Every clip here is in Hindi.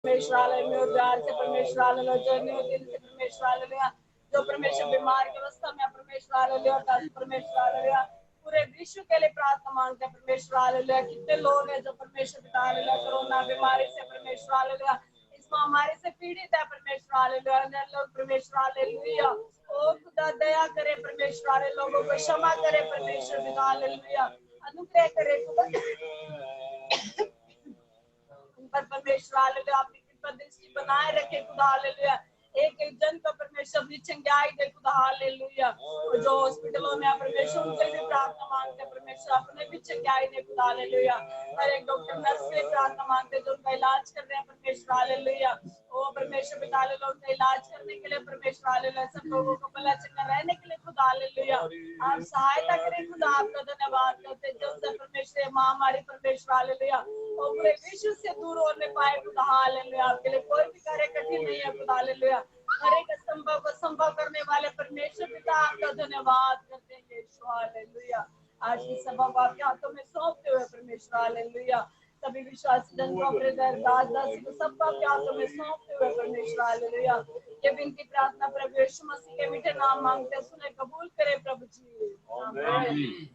परमेश्वर हालेलुया, उद्धार से परमेश्वर हालेलुया, जो न्यू दिल से परमेश्वर हालेलुया, जो परमेश्वर बीमार की अवस्था में परमेश्वर हालेलुया, परमेश्वर हालेलुया, पूरे विश्व के लिए प्रार्थना मांगते हैं परमेश्वर हालेलुया। कितने लोग हैं जो परमेश्वर पिता हालेलुया कोरोना बीमारी से परमेश्वर हालेलुया इस महामारी से पीड़ित है परमेश्वर हालेलुया, अन्य लोग परमेश्वर हालेलुया, ओ खुदा दया करे परमेश्वर हालेलुया, लोगों को क्षमा करे परमेश्वर पिता हालेलुया, अनुग्रह करे खुदा उन पर परमेश्वर हालेलुया अपनी कृपा दृष्टि बनाए रखे खुदा हालेलुया। एक एक जन का परमेश्वर अपनी चंगाई दे खुदा हालेलुया, और जो हॉस्पिटलों में परमेश्वर उनके लिए प्रार्थना मांगते हैं परमेश्वर अपने भी चंगाई दे खुदा हालेलुया। हर एक डॉक्टर नर्स से प्रार्थना मांगते हैं जो उनका इलाज कर रहे हैं परमेश्वर हालेलुया, ओ परमेश्वर पिता हालेलुया उनका इलाज करने के लिए परमेश्वर हालेलुया, सब लोगों को भला चंगा रहने के लिए खुदा हालेलुया आप सहायता करें खुदा। आपका धन्यवाद करते जब से परमेश्वर महामारी परमेश्वर हालेलुया और पूरे विश्व से दूर होने पाए खुदा हालेलुया। आपके लिए कोई भी कार्य कठिन नहीं है खुदा हालेलुया, हर एक असंभव को संभव करने वाले परमेश्वर पिता आपका धन्यवाद करते हैं यीशु हालेलुया। आज की सभा को आपके हाथों में सौंपते हुए परमेश्वर हालेलुया, सभी विश्वासी जन को अपने दास दासी को सबको आपके हाथों में सौंपते हुए परमेश्वर हालेलुया, ये विनती प्रार्थना प्रभु यीशु मसीह के मीठे नाम मांगते हैं, सुने कबूल करे प्रभु जी, आमीन।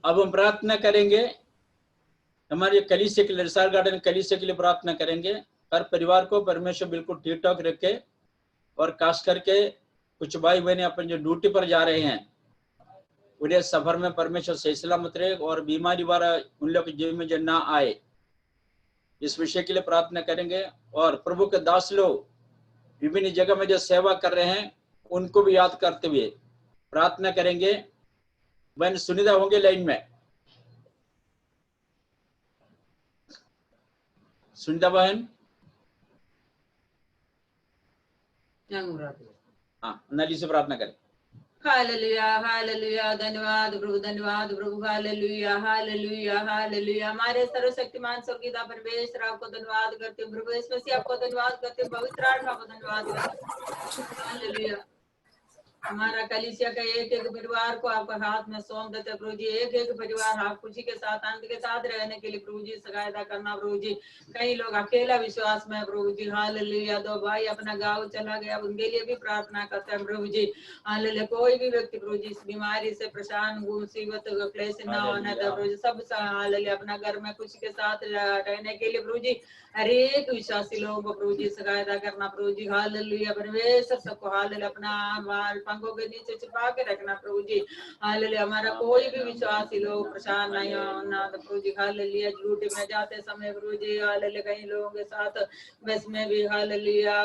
अब हम प्रार्थना करेंगे, हमारे कलीसिया के लिए, रिसार गार्डन कलीसिया के लिए प्रार्थना करेंगे। हर परिवार को परमेश्वर बिल्कुल ठीक ठाक रखे, और खास करके कुछ भाई बहने अपन जो ड्यूटी पर जा रहे हैं उन्हें सफर में परमेश्वर सही सलामत रहे और बीमारी वाला उन लोग के जीवन में जो ना आए, इस विषय के लिए प्रार्थना करेंगे। और प्रभु के दास लोग विभिन्न जगह में जो सेवा कर रहे हैं उनको भी याद करते हुए प्रार्थना करेंगे। बहन सुनिधा होंगे लाइन में, सुनिधा बहन, हाँ नली से प्रार्थना करें। हालेलुया हालेलुया, धन्यवाद प्रभु, हालेलुया हालेलुया हालेलुया। हमारे सर्वशक्तिमान स्वर्गीय परमेश्वर आपको धन्यवाद करते हैं प्रभु, इस मसीह आपको धन्यवाद करते हैं, पवित्र आत्मा को धन्यवाद करते हैं। हालेलुया। हमारा कलीसिया का एक एक परिवार को आपका हाथ में सौंप देते प्रभु जी, एक एक परिवार आप खुशी के साथ आनंद के साथ रहने के लिए प्रभु जी सहायता करना प्रभु जी। कई लोग अकेला विश्वास में प्रभु जी, हालेलुया, दो भाई अपना गाँव चला गया, उनके लिए भी प्रार्थना करते हैं प्रभु जी। हालेलुया, कोई भी व्यक्ति प्रभु जी इस बीमारी से परेशान मुसीबत क्लेश न होने दे प्रभु जी, सब हालेलुया अपना घर में खुशी के साथ रहने के लिए प्रभु जी हर एक विश्वासी लोगों को प्रभु जी सहायता करना प्रभु जी। हालेलुया, परमेश्वर सबको हालेलुया अपना पंखों के नीचे छिपा के रखना प्रभु जी। हालेलुया, हमारा कोई भी विश्वासी लोग परेशान नहीं होना प्रभु जी। हालेलुया, ड्यूटी में जाते समय प्रभु जी, हालेलुया कई लोगों के साथ बस में भी, हालेलुया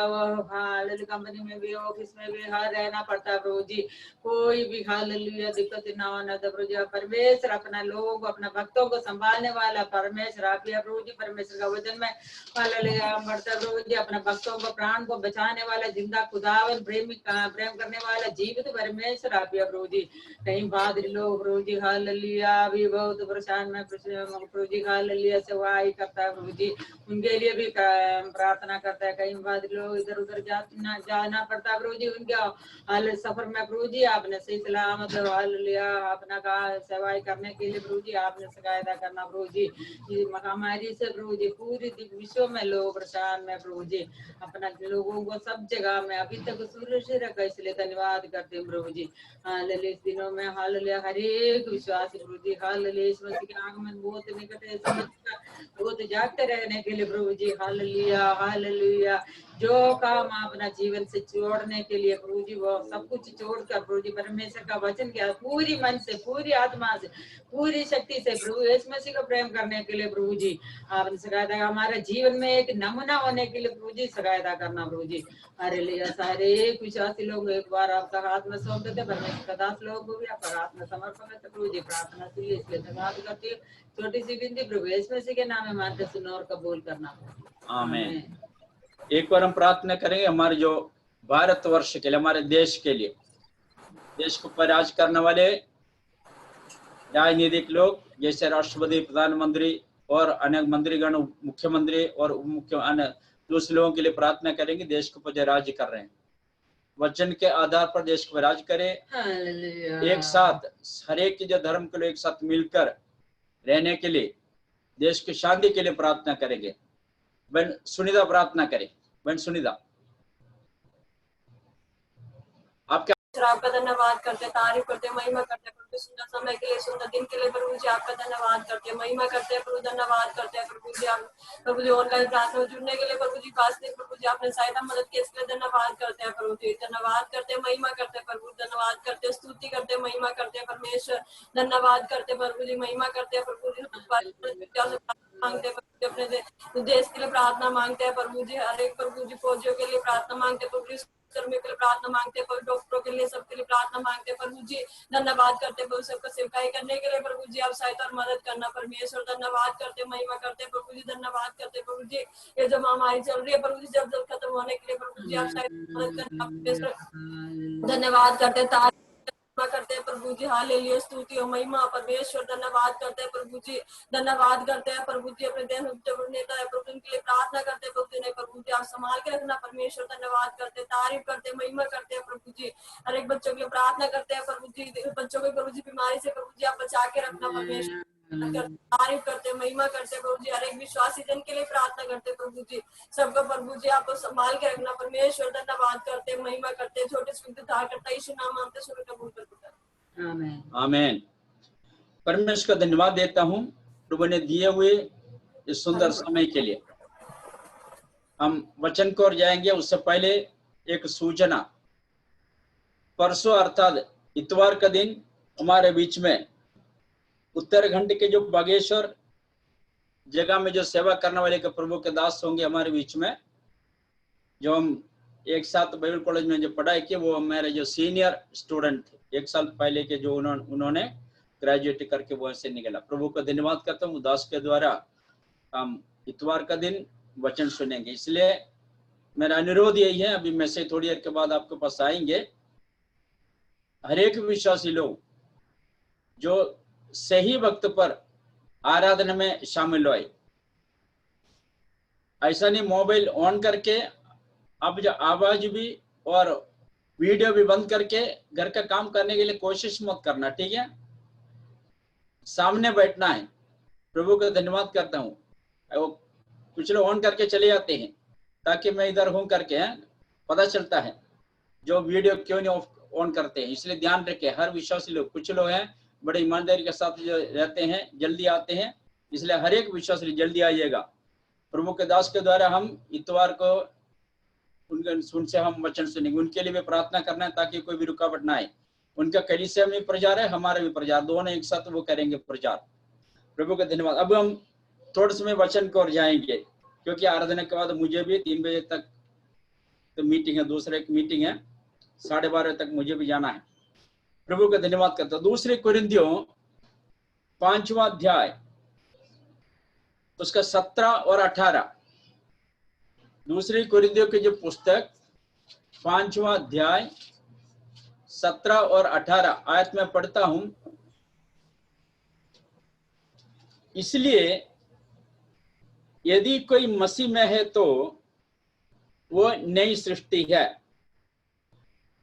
हालेलुया कंपनी में भी, ऑफिस में भी रहना पड़ता है प्रभु जी। कोई भी हालेलुया दिक्कत ना होना प्रभु जी। परमेश्वर अपना लोग अपना भक्तों को संभालने वाला परमेश्वर आप प्रभु जी। परमेश्वर का वचन में हालेलुया बढ़ता प्रभु जी, अपना भक्तों को प्राण को बचाने वाला जिंदा खुदावन प्रेम करने वाला जीवित परमेश्वर आप प्रभु जी। कहीं पादरी लोग प्रभु जी हालेलुया भी बहुत परेशान में प्रभु जी हालेलुया सेवाई करता है प्रभु जी, उनके लिए भी प्रार्थना करता है। कहीं पादरी लोग इधर उधर जाना पड़ता है प्रभु जी, उनके हाल सफर में प्रभु जी आपने सही सलामत हालेलुया अपना सेवाई करने के लिए प्रभु जी आपने सहायता करना प्रभु जी। महामारी से प्रभु जी पूरी विश्व में लोग परेशान में प्रभु जी, अपना लोगों को सब जगह में अभी तक सुरक्षित रखा, इसलिए धन्यवाद करते हैं प्रभु जी। हालेलुया इस दिनों में हालेलुया हर एक विश्वासी प्रभु जी हालेलुया इस मसीह के आगमन बहुत निकट है, बहुत जागते रहने के लिए प्रभु जी। हालेलुया हालेलुया, जो काम अपना जीवन से छोड़ने के लिए प्रभु जी वो सब कुछ छोड़कर प्रभु जी परमेश्वर का वचन किया पूरी मन से पूरी आत्मा से पूरी शक्ति से प्रभु यीशु मसीह को प्रेम करने के लिए प्रभु जी आपने सहायता हमारे जीवन में एक नमूना होने के लिए प्रभु जी सहायता करना प्रभु जी। हालेलुया सारे एक विश्वासी लोग एक बार आपका हाथ में सौंप देते, परमेश्वर का दास लोग को भी आपका हाथ में समर्पण करते प्रभु जी। प्रार्थना के लिए इसलिए धन्यवाद करती हूँ, छोटी सी विनती प्रभु यीशु मसीह के नाम में मानते सुनो और कबूल करना। आमीन। एक बार हम प्रार्थना करेंगे हमारे जो भारतवर्ष के लिए, हमारे देश के लिए, देश को पर राज करने वाले राजनीतिक लोग जैसे राष्ट्रपति, प्रधानमंत्री और अनेक मंत्रीगण, मुख्यमंत्री और उप मुख्य अन्य दूसरे लोगों के लिए प्रार्थना करेंगे। देश को पर राज्य कर रहे हैं, वचन के आधार पर देश को राज करे, एक साथ हर एक जो धर्म के लोग एक साथ मिलकर रहने के लिए, देश की शांति के लिए प्रार्थना करेंगे। बहन सुनिधा प्रार्थना करें। बहन सुनिधा, आपका आपका धन्यवाद करते, तारीफ करते, महिमा करते प्रभु, सुंदर समय के लिए, सुंदर दिन के लिए प्रभु जी आपका धन्यवाद करते, महिमा करते प्रभु, धन्यवाद करते हैं प्रभु जी। आप प्रभु जी ऑनलाइन प्रार्थना में जुड़ने के लिए प्रभु जी, खास दिन प्रभु जी आपने सहायता मदद की, इसके लिए धन्यवाद करते हैं प्रभु जी। धन्यवाद करते, महिमा करते प्रभु, धन्यवाद करते, स्तुति करते, महिमा करते परमेश्वर, धन्यवाद करते प्रभु जी, महिमा करते प्रभु जी। मांगते अपने देश के लिए प्रार्थना मांगते हैं प्रभु जी, हर एक प्रभु जी फौजियों के लिए प्रार्थना मांगते प्रभु जी, कर्मियों के लिए प्रार्थना मांगते हैं, डॉक्टरों के लिए, सबके लिए प्रार्थना मांगते हैं प्रभु जी। धन्यवाद करते प्रभु, सबको सेवकाई करने के लिए प्रभु जी आप सहायता और मदद करना परमेश्वर। धन्यवाद करते, महिमा करते प्रभु जी, धन्यवाद करते प्रभु जी। ये जो महामारी चल रही है प्रभु जी, जल्द जल्द खत्म होने के लिए प्रभु जी आप सहायता मदद करना परमेश्वर। धन्यवाद करते करते हैं प्रभु जी, हालेलुया, स्तुति और महिमा परमेश्वर। धन्यवाद करते हैं प्रभु जी, धन्यवाद करते हैं प्रभु जी। अपने देश में नेता है प्रभु, उनके लिए प्रार्थना करते हैं प्रभु जी, ने प्रभु जी आप संभाल के रखना परमेश्वर। धन्यवाद करते, तारीफ करते, महिमा करते हैं प्रभु जी। हर एक बच्चों के लिए प्रार्थना करते हैं प्रभु जी, बच्चों को प्रभु जी बीमारी से प्रभु जी आप बचा के रखना परमेश्वर। तारीफ करते, महिमा करते प्रभु जी। हर एक विश्वासी जन के लिए प्रार्थना करते प्रभु जी, सबको प्रभु जी आपको संभाल के रखना परमेश्वर। धन्यवाद करते, महिमा करते, छोटे से उद्धार करता यीशु नाम मांगते सुन कबूल करते। आमीन। आमीन। परमेश्वर का धन्यवाद देता हूँ प्रभु ने दिए हुए इस सुंदर समय के लिए। हम वचन को ओर जाएंगे, उससे पहले एक सूचना। परसों अर्थात इतवार का दिन हमारे बीच में उत्तराखंड के जो बागेश्वर जगह में जो सेवा करने वाले के प्रभु के दास होंगे हमारे बीच में, जो हम एक साथ बाइबल कॉलेज में जो पढ़ाई की, वो मेरे जो सीनियर स्टूडेंट थे 1 साल पहले के, जो उन्होंने ग्रेजुएट करके वहां से निकला। प्रभु का धन्यवाद करता हूँ, दास के द्वारा हम इतवार का दिन वचन सुनेंगे। इसलिए मेरा अनुरोध यही है, अभी मैसेज थोड़ी देर के बाद आपके पास आएंगे, हर एक विश्वासी लोग जो सही वक्त पर आराधना में शामिल हुए। ऐसा नहीं मोबाइल ऑन करके अब जो आवाज भी और वीडियो भी बंद करके घर का काम करने के लिए कोशिश मत करना, ठीक है? सामने बैठना है। प्रभु का धन्यवाद करता हूँ। कुछ लोग ऑन करके चले जाते हैं ताकि मैं इधर हूं करके, है पता चलता है जो वीडियो क्यों नहीं ऑन करते हैं। इसलिए ध्यान रखें, हर विश्वासी लोग, कुछ लोग हैं बड़े ईमानदारी के साथ जो रहते हैं, जल्दी आते हैं, इसलिए हर एक विश्वासी जल्दी आइएगा। प्रभु के दास के द्वारा हम इतवार को उनसे हम वचन सुनेंगे। उनके लिए भी प्रार्थना करना है ताकि कोई भी रुकावट ना आए। उनका कलीसिया में प्रचार है, हमारा भी प्रचार, दोनों एक साथ वो करेंगे प्रचार। प्रभु का धन्यवाद। अब हम थोड़े समय वचन को ओर जाएंगे, क्योंकि आराधना के बाद मुझे भी 3 बजे तक तो मीटिंग है, दूसरे एक मीटिंग है, 12:30 तक मुझे भी जाना है। प्रभु का धन्यवाद करता हूं। 2 कुरिन्थियों 5वां अध्याय उसका 17 और 18। 2 कुरिन्थियों की जो पुस्तक 5वां अध्याय 17 और 18 आयत में पढ़ता हूं। इसलिए यदि कोई मसीह में है तो वो नई सृष्टि है,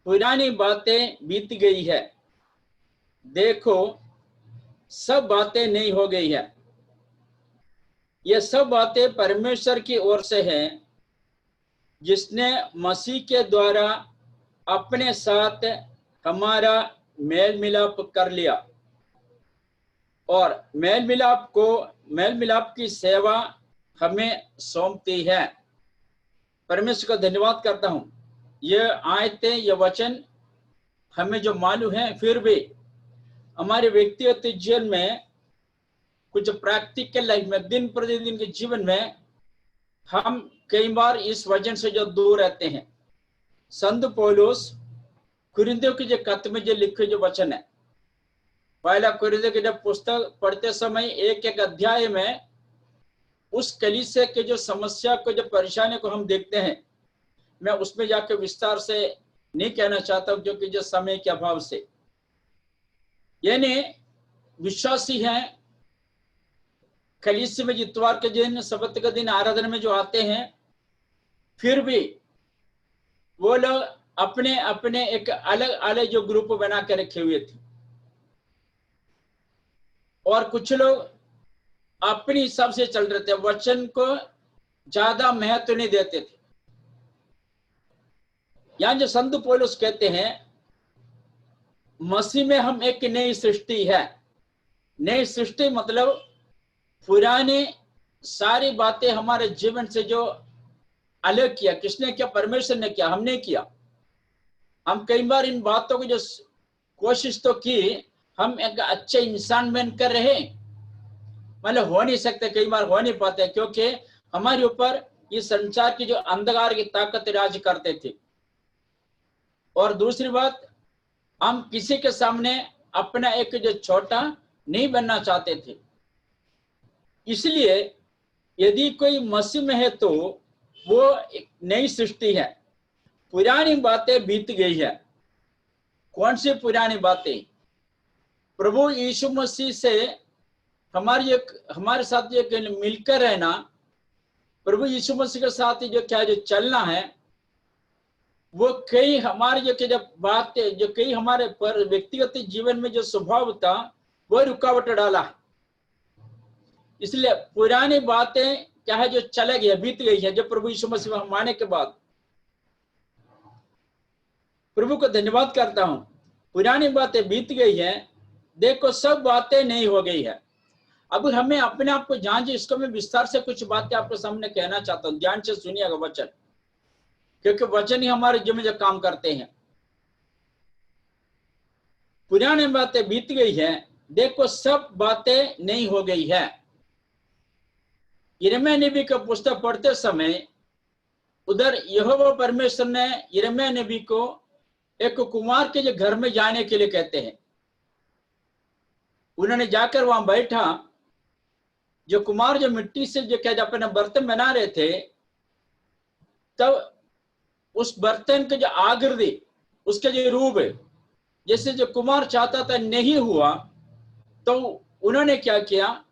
पुरानी बातें बीत गई है, देखो सब बातें नई हो गई है। ये सब बातें परमेश्वर की ओर से हैं, जिसने मसीह के द्वारा अपने साथ हमारा मेल मिलाप कर लिया और मेल मिलाप की सेवा हमें सौंपती है। परमेश्वर का धन्यवाद करता हूं। ये आयतें, ये वचन हमें जो मालूम है, फिर भी हमारे व्यक्तिगत जीवन में, कुछ प्रैक्टिकल लाइफ में, दिन प्रतिदिन के जीवन में हम कई बार इस वचन से जो दूर रहते हैं। संत पौलुस कुरिन्थियों की जो खत में जो लिखे जो वचन है, पहला कुरिन्थियों की जब पुस्तक पढ़ते समय एक अध्याय में उस कलीसिया के जो समस्या को, जो परेशानी को हम देखते हैं, मैं उसमें जाकर विस्तार से नहीं कहना चाहता, क्योंकि जो समय के अभाव से, यानी विश्वासी हैं कलीसिया में इतवार के दिन, सब्त के दिन आराधना में जो आते हैं, फिर भी वो लोग अपने अपने एक अलग अलग जो ग्रुप बना के रखे हुए थे, और कुछ लोग अपने हिसाब से चल रहे थे, वचन को ज्यादा महत्व नहीं देते थे। यहाँ जो संत पौलुस कहते हैं मसीह में हम एक नई सृष्टि है। नई सृष्टि मतलब पुरानी सारी बातें हमारे जीवन से जो अलग किया, किसने किया? परमेश्वर ने किया, हमने किया। हम कई बार इन बातों की जो कोशिश तो की, हम एक अच्छे इंसान बनकर रहे, मतलब हो नहीं सकते, कई बार हो नहीं पाते, क्योंकि हमारे ऊपर इस संसार की जो अंधकार की ताकत राज करते थे। और दूसरी बात, हम किसी के सामने अपना एक जो छोटा नहीं बनना चाहते थे। इसलिए यदि कोई मसीह में है तो वो एक नई सृष्टि है। पुरानी बातें बीत गई है। कौन सी पुरानी बातें? प्रभु यीशु मसीह से हमारे साथ एक मिलकर रहना, प्रभु यीशु मसीह के साथ जो क्या जो चलना है, वो कई हमारे जो बातें जो कई हमारे पर व्यक्तिगत जीवन में जो स्वभाव था वो रुकावट डाला है। इसलिए पुरानी बातें क्या है जो चले गई, बीत गई है। जब प्रभु यीशु मसीह हम माने के बाद प्रभु को धन्यवाद करता हूं, पुरानी बातें बीत गई है, देखो सब बातें नहीं हो गई है। अब हमें अपने आप को जांचिए। इसको मैं विस्तार से कुछ बातें आपके सामने कहना चाहता हूं, ध्यान से सुनिएगा वचन, क्योंकि वचन ही हमारे जीवन में जो काम करते हैं। पुरानी बातें बीत गई है, देखो सब बातें नहीं हो गई है। यिर्मयाह नबी का पुस्तक पढ़ते समय उधर यहोवा परमेश्वर ने यिर्मयाह नबी को एक कुमार के जो घर में जाने के लिए कहते हैं। उन्होंने जाकर वहां बैठा। जो कुमार जो मिट्टी से जो क्या अपने बर्तन बना रहे थे, तब उस बर्तन के जो आकृति, उसके जो रूप है, जैसे जो कुमार चाहता था नहीं हुआ, तो उन्होंने क्या किया,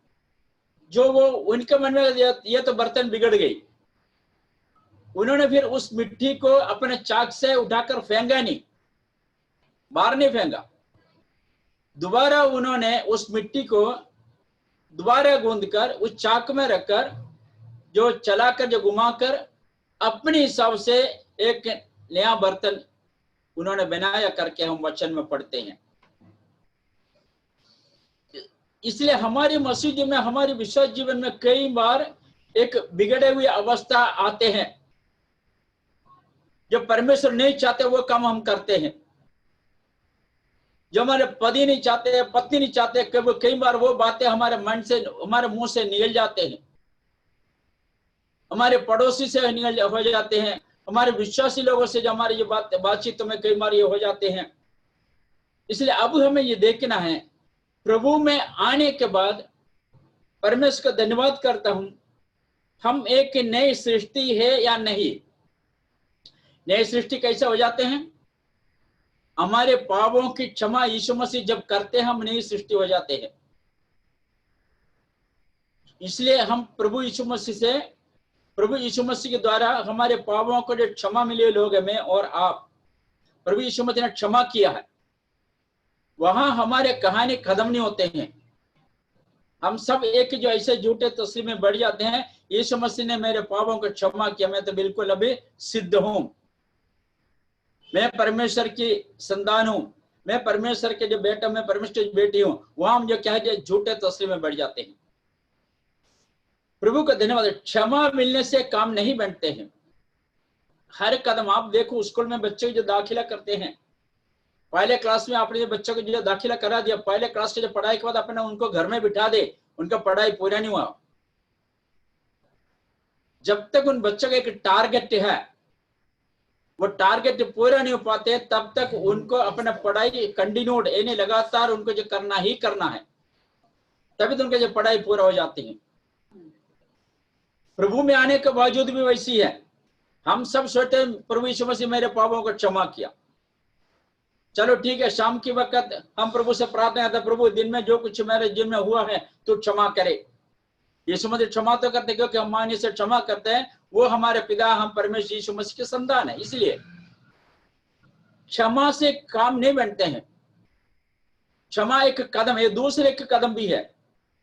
जो वो उनके मन में ये तो बर्तन बिगड़ गई, उन्होंने फिर उस मिट्टी को अपने चाक से उठाकर फेंका नहीं, बाहर नहीं फेंका। दोबारा उन्होंने उस मिट्टी को दोबारा गूंदकर उस चाक में रखकर जो चलाकर जो घुमाकर अपने हिसाब से एक नया बर्तन उन्होंने बनाया करके हम वचन में पढ़ते हैं। इसलिए हमारे मसीह जी में, हमारे विश्वास जीवन में कई बार एक बिगड़े हुए अवस्था आते हैं। जो परमेश्वर नहीं चाहते वो काम हम करते हैं। जो हमारे पति नहीं चाहते, पत्नी नहीं चाहते, कई बार वो बातें हमारे मन से, हमारे मुंह से निकल जाते हैं, हमारे पड़ोसी से निकल हो जाते हैं, हमारे विश्वासी लोगों से जो हमारी ये बातचीत में कई बार ये हो जाते हैं। इसलिए अब हमें ये देखना है, प्रभु में आने के बाद परमेश्वर का धन्यवाद करता हूं, हम एक नई सृष्टि है या नहीं। नई सृष्टि कैसे हो जाते हैं? हमारे पापों की क्षमा यीशु मसीह जब करते हैं, हम नई सृष्टि हो जाते हैं। इसलिए हम प्रभु यीशु मसीह के द्वारा हमारे पापों को जो क्षमा मिले, लोग हमें और आप, प्रभु यीशु मसीह ने क्षमा किया है। वहां हमारे कहानी खत्म नहीं होते हैं। हम सब एक जो ऐसे झूठे तस्वीर में बढ़ जाते हैं, यीशु मसीह ने मेरे पापों को क्षमा किया, मैं तो बिल्कुल अभी सिद्ध हूं, मैं परमेश्वर की संतान हूं, मैं परमेश्वर के जो बेटा, मैं परमेश्वर की बेटी हूं। वहां हम जो क्या है झूठे तस्वीर में बढ़ जाते हैं। प्रभु का धन्यवाद। क्षमा मिलने से काम नहीं बनते हैं। हर कदम आप देखो, स्कूल में बच्चे जो दाखिला करते हैं, पहले क्लास में आपने जो बच्चों को जो दाखिला करा दिया, पहले क्लास के जो पढ़ाई के बाद अपने उनको घर में बिठा दे, उनका पढ़ाई पूरा नहीं हुआ। जब तक उन बच्चों का एक टारगेट है, वो टारगेट पूरा नहीं हो पाते, तब तक उनको अपना पढ़ाई कंटिन्यूड यानी लगातार उनको जो करना ही करना है, तभी तो उनकी जो पढ़ाई पूरा हो जाती है। प्रभु में आने के बावजूद भी वैसी है। हम सब सोचते प्रभु यीशु मसीह मेरे पापों को क्षमा किया, चलो ठीक है, शाम के वक्त हम प्रभु से प्रार्थना करते, प्रभु दिन में जो कुछ मेरे जीवन में हुआ है तो क्षमा करे। यीशु मसीह क्षमा तो करते, क्योंकि हम मानी से क्षमा करते हैं, वो हमारे पिता, हम परमेश्वर यीशु मसीह के संतान है। इसलिए क्षमा से काम नहीं बनते हैं। क्षमा एक कदम है, दूसरे एक कदम भी है।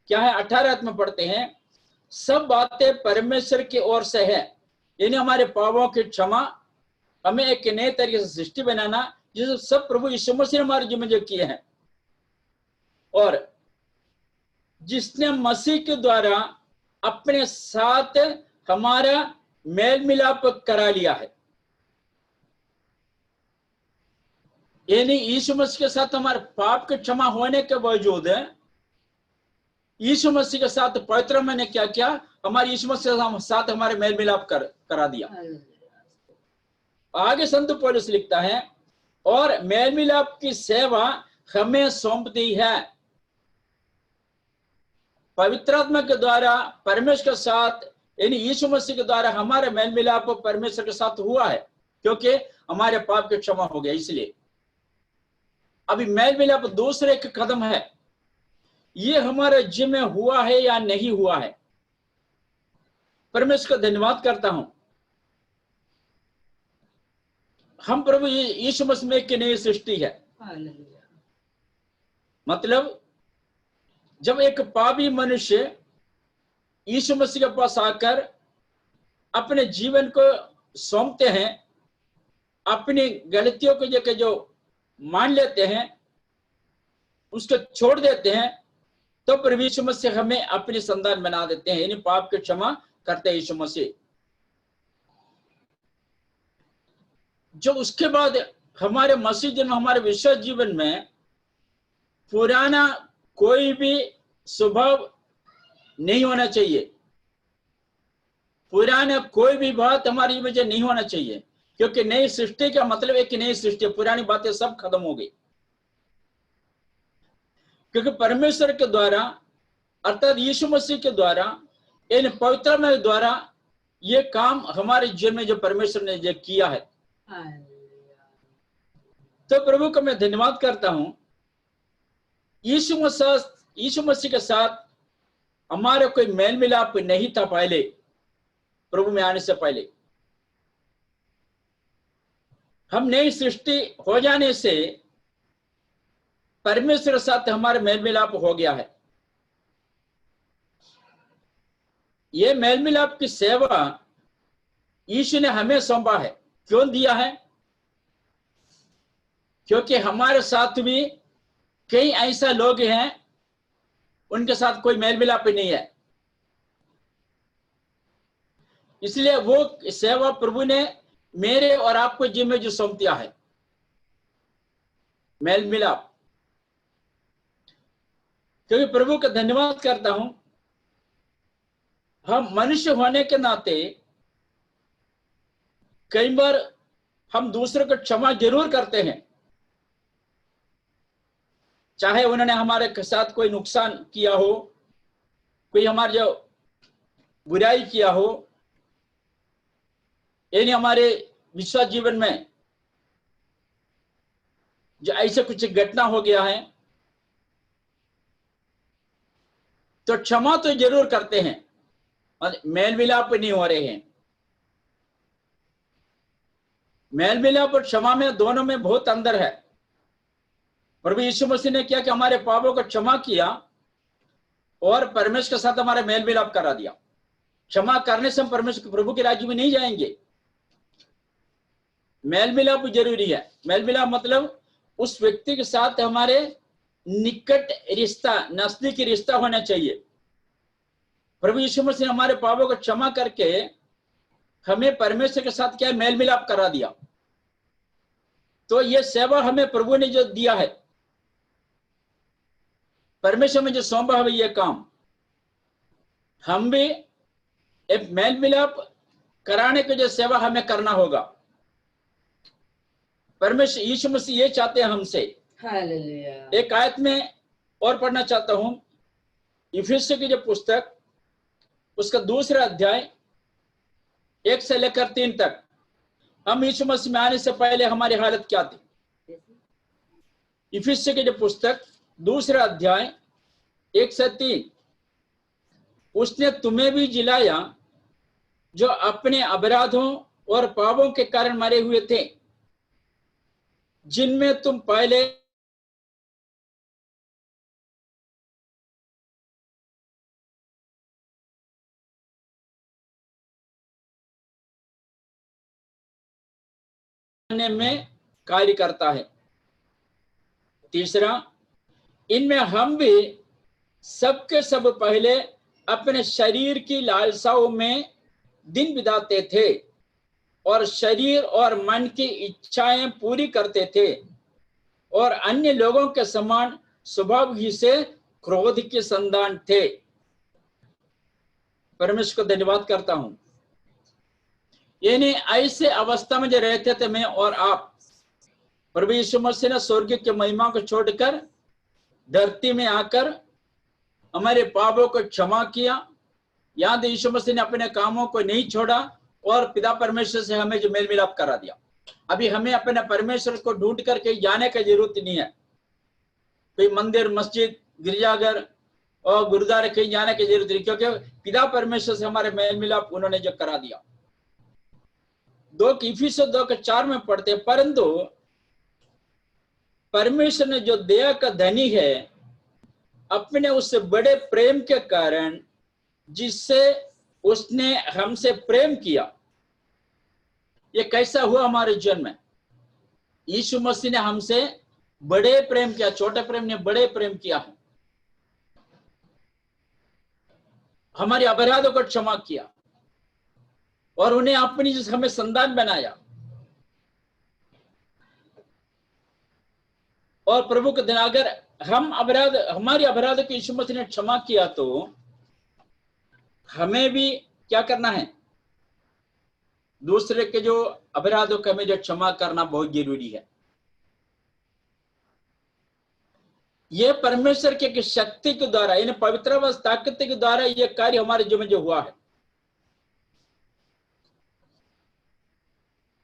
क्या है? 18 में पढ़ते हैं, सब बातें परमेश्वर की ओर से है, यानी हमारे पापों की क्षमा, हमें एक नए तरीके से सृष्टि बनाना, जिसे सब प्रभु यीशु मसीह ने हमारे जीवन में जो किए हैं, और जिसने मसीह के द्वारा अपने साथ हमारा मेल मिलाप करा लिया है, यानी यीशु मसीह के साथ हमारे पाप के क्षमा होने के बावजूद यीशु मसीह के साथ पवित्र मैंने क्या किया, हमारे यीशु मसीह के साथ हमारे मेल मिलाप करा दिया। आगे संत पौलुस लिखता है, और मेल मिलाप की सेवा हमें सौंप दी है। पवित्र आत्मा के द्वारा परमेश्वर के साथ, यानी यीशु मसीह के द्वारा हमारे मेल मिलाप परमेश्वर के साथ हुआ है, क्योंकि हमारे पाप की क्षमा हो गया। इसलिए अभी मेल मिलाप दूसरे एक कदम है, ये हमारे जीवन में हुआ है या नहीं हुआ है। परमेश्वर का धन्यवाद करता हूं, हम प्रभु यीशु मसीह में की नई सृष्टि है। मतलब जब एक पापी मनुष्य यीशु मसीह के पास आकर अपने जीवन को सौंपते हैं, अपनी गलतियों को जो मान लेते हैं, उसको छोड़ देते हैं, तो प्रभु यीशु मसीह हमें अपनी संतान बना देते हैं, यानी पाप की क्षमा करते हैं यीशु मसीह। जो उसके बाद हमारे मसीह जन्म, हमारे विश्वास जीवन में पुराना कोई भी स्वभाव नहीं होना चाहिए, पुराना कोई भी बात हमारी वजह नहीं होना चाहिए, क्योंकि नई सृष्टि का मतलब एक नई सृष्टि, पुरानी बातें सब खत्म हो गई। क्योंकि परमेश्वर के द्वारा, अर्थात यीशु मसीह के द्वारा, इन पवित्र में द्वारा ये काम हमारे जीवन में जो परमेश्वर ने जो किया है, तो प्रभु का मैं धन्यवाद करता हूं। यीशु मसीह के साथ हमारा कोई मेल मिलाप नहीं था पहले, प्रभु में आने से पहले। हम नई सृष्टि हो जाने से परमेश्वर के साथ हमारा मेल मिलाप हो गया है। ये मेल मिलाप की सेवा यीशु ने हमें सौंपा है। क्यों दिया है? क्योंकि हमारे साथ भी कई ऐसा लोग हैं, उनके साथ कोई मेल मिलाप नहीं है, इसलिए वो सेवा प्रभु ने मेरे और आपको जीवन में जो सौंप दिया है, मेल मिलाप। क्योंकि प्रभु का धन्यवाद करता हूं, हम मनुष्य होने के नाते कई बार हम दूसरों को क्षमा जरूर करते हैं, चाहे उन्होंने हमारे साथ कोई नुकसान किया हो, कोई हमारे जो बुराई किया हो, यानी हमारे विश्वास जीवन में जो ऐसे कुछ घटना हो गया है, तो क्षमा तो जरूर करते हैं, मेल मिलाप नहीं हो रहे हैं। मेल मिलाप और क्षमा में, दोनों में बहुत अंदर है। प्रभु यीशु मसीह ने क्या कि हमारे पापों को क्षमा किया और परमेश्वर के साथ हमारा मेल मिलाप करा दिया। क्षमा करने से हम परमेश्वर प्रभु के राज्य में नहीं जाएंगे। मेल मिलाप जरूरी है। मेल मिलाप मतलब उस व्यक्ति के साथ हमारे निकट रिश्ता, नजदीकी रिश्ता होना चाहिए। प्रभु यीशु मसीह ने हमारे पापों को क्षमा करके हमें परमेश्वर के साथ क्या मेल मिलाप करा दिया। तो ये सेवा हमें प्रभु ने जो दिया है, परमेश्वर में जो सौंपा है, ये काम हम भी एक मेल मिलाप कराने की जो सेवा हमें करना होगा। परमेश्वर यीशु मसीह ये चाहते हैं हमसे। हालेलुया। एक आयत में और पढ़ना चाहता हूं, इफिसियों की जो पुस्तक, उसका 2 अध्याय 1 से लेकर 3 तक। हम यीशु मसीह में आने से पहले हमारी हालत क्या थी? इफिसियों की जो पुस्तक 2 अध्याय 1 से 3। उसने तुम्हें भी जिलाया जो अपने अपराधों और पापों के कारण मरे हुए थे, जिनमें तुम पहले में कार्य करता है। तीसरा, इनमें हम भी सबके सब पहले अपने शरीर की लालसाओं में दिन बिताते थे और शरीर और मन की इच्छाएं पूरी करते थे और अन्य लोगों के समान स्वभाव ही से क्रोध के संतान थे। परमेश्वर को धन्यवाद करता हूं। यानी ऐसे अवस्था में जो रहते थे मैं और आप, प्रभु यीशु मसीह ने स्वर्ग की महिमा को छोड़कर धरती में आकर हमारे पापों को क्षमा किया। याद यीशु मसीह ने अपने कामों को नहीं छोड़ा और पिता परमेश्वर से हमें जो मेल मिलाप करा दिया। अभी हमें अपने परमेश्वर को ढूंढ कर कहीं जाने की जरूरत नहीं है। कोई मंदिर, मस्जिद, गिरजाघर और गुरुद्वारे कहीं जाने की जरूरत नहीं, क्योंकि पिता परमेश्वर से हमारे मेल मिलाप उन्होंने जो करा दिया। 2:4 में पढ़ते, परंतु परमेश्वर ने जो दया का धनी है अपने उससे बड़े प्रेम के कारण जिससे उसने हमसे प्रेम किया। ये कैसा हुआ हमारे जीवन में? यीशु मसीह ने हमसे बड़े प्रेम किया, छोटे प्रेम ने बड़े प्रेम किया है। हमारे अपराधों को क्षमा किया और उन्हें अपनी हमें संतान बनाया। और प्रभु के दिन अगर हमारी अपराध को यीशु मसीह ने क्षमा किया तो हमें भी क्या करना है? दूसरे के जो अपराधों को हमें जो क्षमा करना बहुत जरूरी है। ये परमेश्वर के शक्ति के द्वारा, इन पवित्र ताकत के द्वारा ये कार्य हमारे जीवन में जो हुआ है।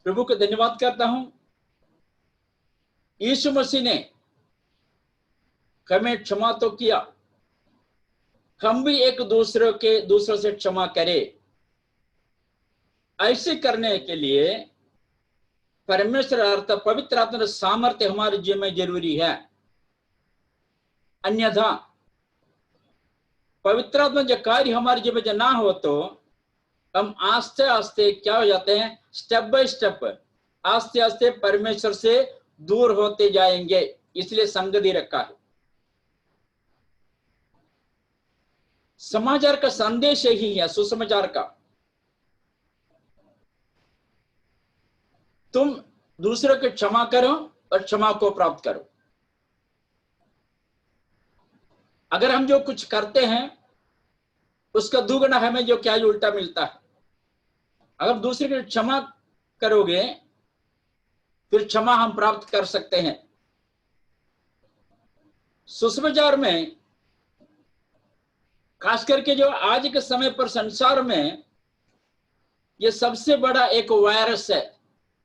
प्रभु को धन्यवाद करता हूं। यीशु मसीह ने हमें क्षमा तो किया, हम भी एक दूसरों से क्षमा करें। ऐसे करने के लिए परमेश्वर अर्थ पवित्र आत्मा सामर्थ्य हमारे जीवन में जरूरी है। अन्यथा पवित्र आत्मा जो कार्य हमारे जीवन में ना हो तो हम आस्ते आस्ते क्या हो जाते हैं? स्टेप बाय स्टेप आस्ते आस्ते परमेश्वर से दूर होते जाएंगे। इसलिए संगति रखा है। समाचार का संदेश यही है, सुसमाचार का। तुम दूसरों को क्षमा करो और क्षमा को प्राप्त करो। अगर हम जो कुछ करते हैं उसका दुगना हमें जो क्या उल्टा मिलता है। अगर दूसरे को क्षमा करोगे फिर क्षमा हम प्राप्त कर सकते हैं। सुसमाचार में खास करके जो आज के समय पर संसार में ये सबसे बड़ा एक वायरस है।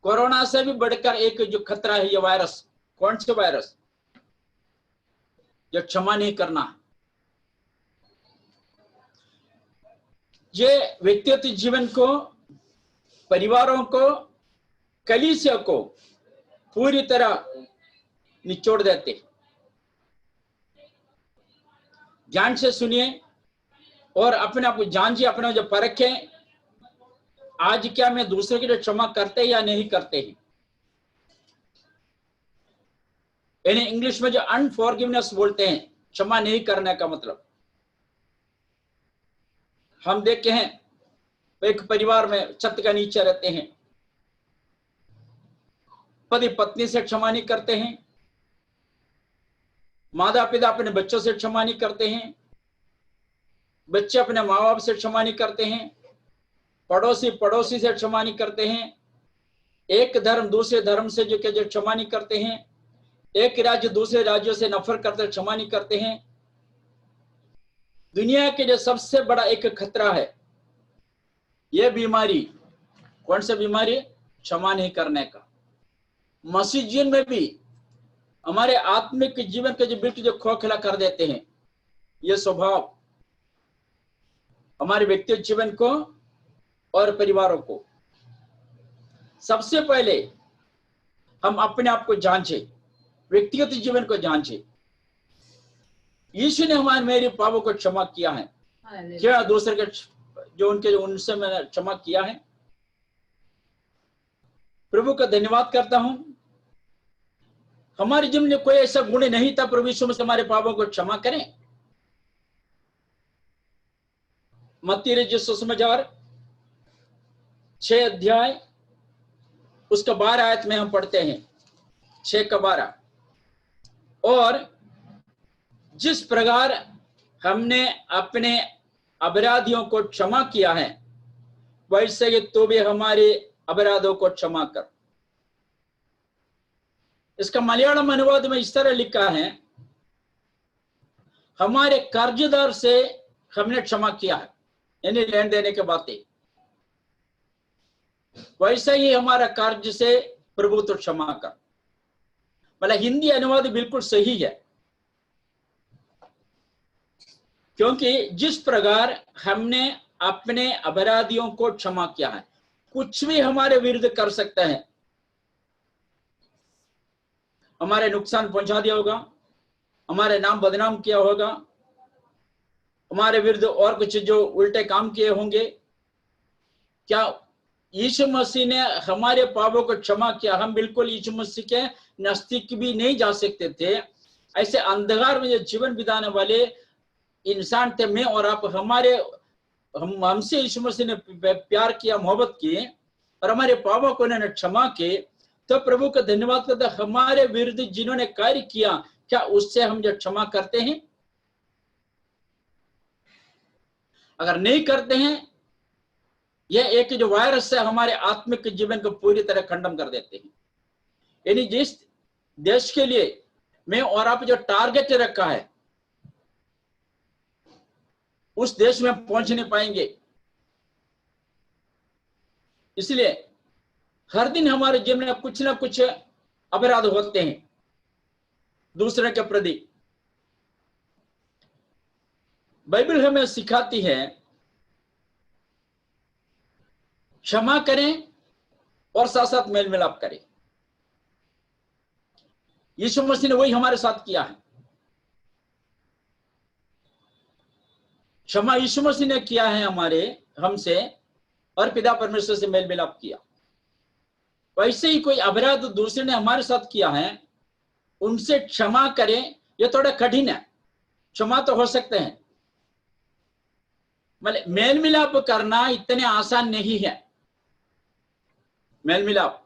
कोरोना से भी बढ़कर एक जो खतरा है ये वायरस। कौन सा वायरस? जो क्षमा नहीं करना। ये व्यक्तिगत जीवन को, परिवारों को, कलीसिया को पूरी तरह निचोड़ देते। ध्यान से सुनिए और अपने आप को जांचिए, अपना जो परखें। आज क्या मैं दूसरे के लिए क्षमा करते या नहीं करते ही? यानी इंग्लिश में जो अनफॉरगिवनेस बोलते हैं, क्षमा नहीं करने का मतलब। हम देखते हैं एक परिवार में छत के नीचे रहते हैं, पति पत्नी से क्षमा नहीं करते हैं, माता पिता अपने बच्चों से क्षमा नहीं करते हैं, बच्चे अपने माँ बाप से क्षमा नहीं करते हैं, पड़ोसी से क्षमा नहीं करते हैं, एक धर्म दूसरे धर्म से जो क्षमा नहीं करते हैं, एक राज्य दूसरे राज्यों से नफरत करते क्षमा नहीं करते हैं। दुनिया के जो सबसे बड़ा एक खतरा है ये बीमारी। कौन सा बीमारी? क्षमा नहीं करने का। मसीह जीवन में भी हमारे आत्मिक जीवन के जो बिल्कुल जो खोखला कर देते हैं ये स्वभाव हमारे व्यक्तिगत जीवन को और परिवारों को। सबसे पहले हम अपने आप को जांचें, व्यक्तिगत जीवन को जांचें। यीशु ने हमारे मेरे पापों को क्षमा किया है क्या? दूसरे के जो उनसे मैंने क्षमा किया है? प्रभु का धन्यवाद करता हूं। हमारे जीवन में कोई ऐसा गुण नहीं था, प्रभु यीशु मसीह हमारे पापों को क्षमा करें। मत्ती रचित सुसमाचार 6 अध्याय उसका 12 आयत में हम पढ़ते हैं, 6 का 12। और जिस प्रकार हमने अपने अपराधियों को क्षमा किया है, वैसे ही तू भी हमारे अपराधों को क्षमा कर। इसका मलयालम अनुवाद में इस तरह लिखा है, हमारे कर्जदार से हमने क्षमा किया है, यानी लेन देने के बातें, वैसे ही हमारा कर्ज से प्रभु तो क्षमा कर। मतलब हिंदी अनुवाद बिल्कुल सही है, क्योंकि जिस प्रकार हमने अपने अपराधियों को क्षमा किया है, कुछ भी हमारे विरुद्ध कर सकते हैं, हमारे नुकसान पहुंचा दिया होगा, हमारे नाम बदनाम किया होगा, हमारे विरुद्ध और कुछ जो उल्टे काम किए होंगे, क्या यीशु मसीह ने हमारे पापों को क्षमा किया? हम बिल्कुल यीशु मसीह के नजदीक भी नहीं जा सकते थे। ऐसे अंधकार में जो जीवन बिताने वाले इंसान थे मैं और आप, हमसे यीशु मसीह ने प्यार किया, मोहब्बत की और हमारे पापों को उन्होंने क्षमा किए। तो प्रभु का धन्यवाद करते, हमारे विरुद्ध जिन्होंने कार्य किया, क्या उससे हम जो क्षमा करते हैं? अगर नहीं करते हैं, यह एक जो वायरस है हमारे आत्मिक जीवन को पूरी तरह खंडन कर देते हैं। यानी जिस देश के लिए मैं और आप जो टारगेट रखा है, उस देश में पहुंच नहीं पाएंगे। इसलिए हर दिन हमारे जीवन में कुछ ना कुछ अपराध होते हैं दूसरे के प्रति। बाइबल हमें सिखाती है क्षमा करें और साथ साथ मेल मिलाप करें। यीशु मसीह ने वही हमारे साथ किया है। क्षमा यीशु मसीह ने किया है हमसे, और पिता परमेश्वर से मेल मिलाप किया। वैसे ही कोई अपराध दूसरे ने हमारे साथ किया है, उनसे क्षमा करें, यह थोड़ा कठिन है। क्षमा तो हो सकते हैं, मतलब मेल मिलाप करना इतने आसान नहीं है। मेल मिलाप,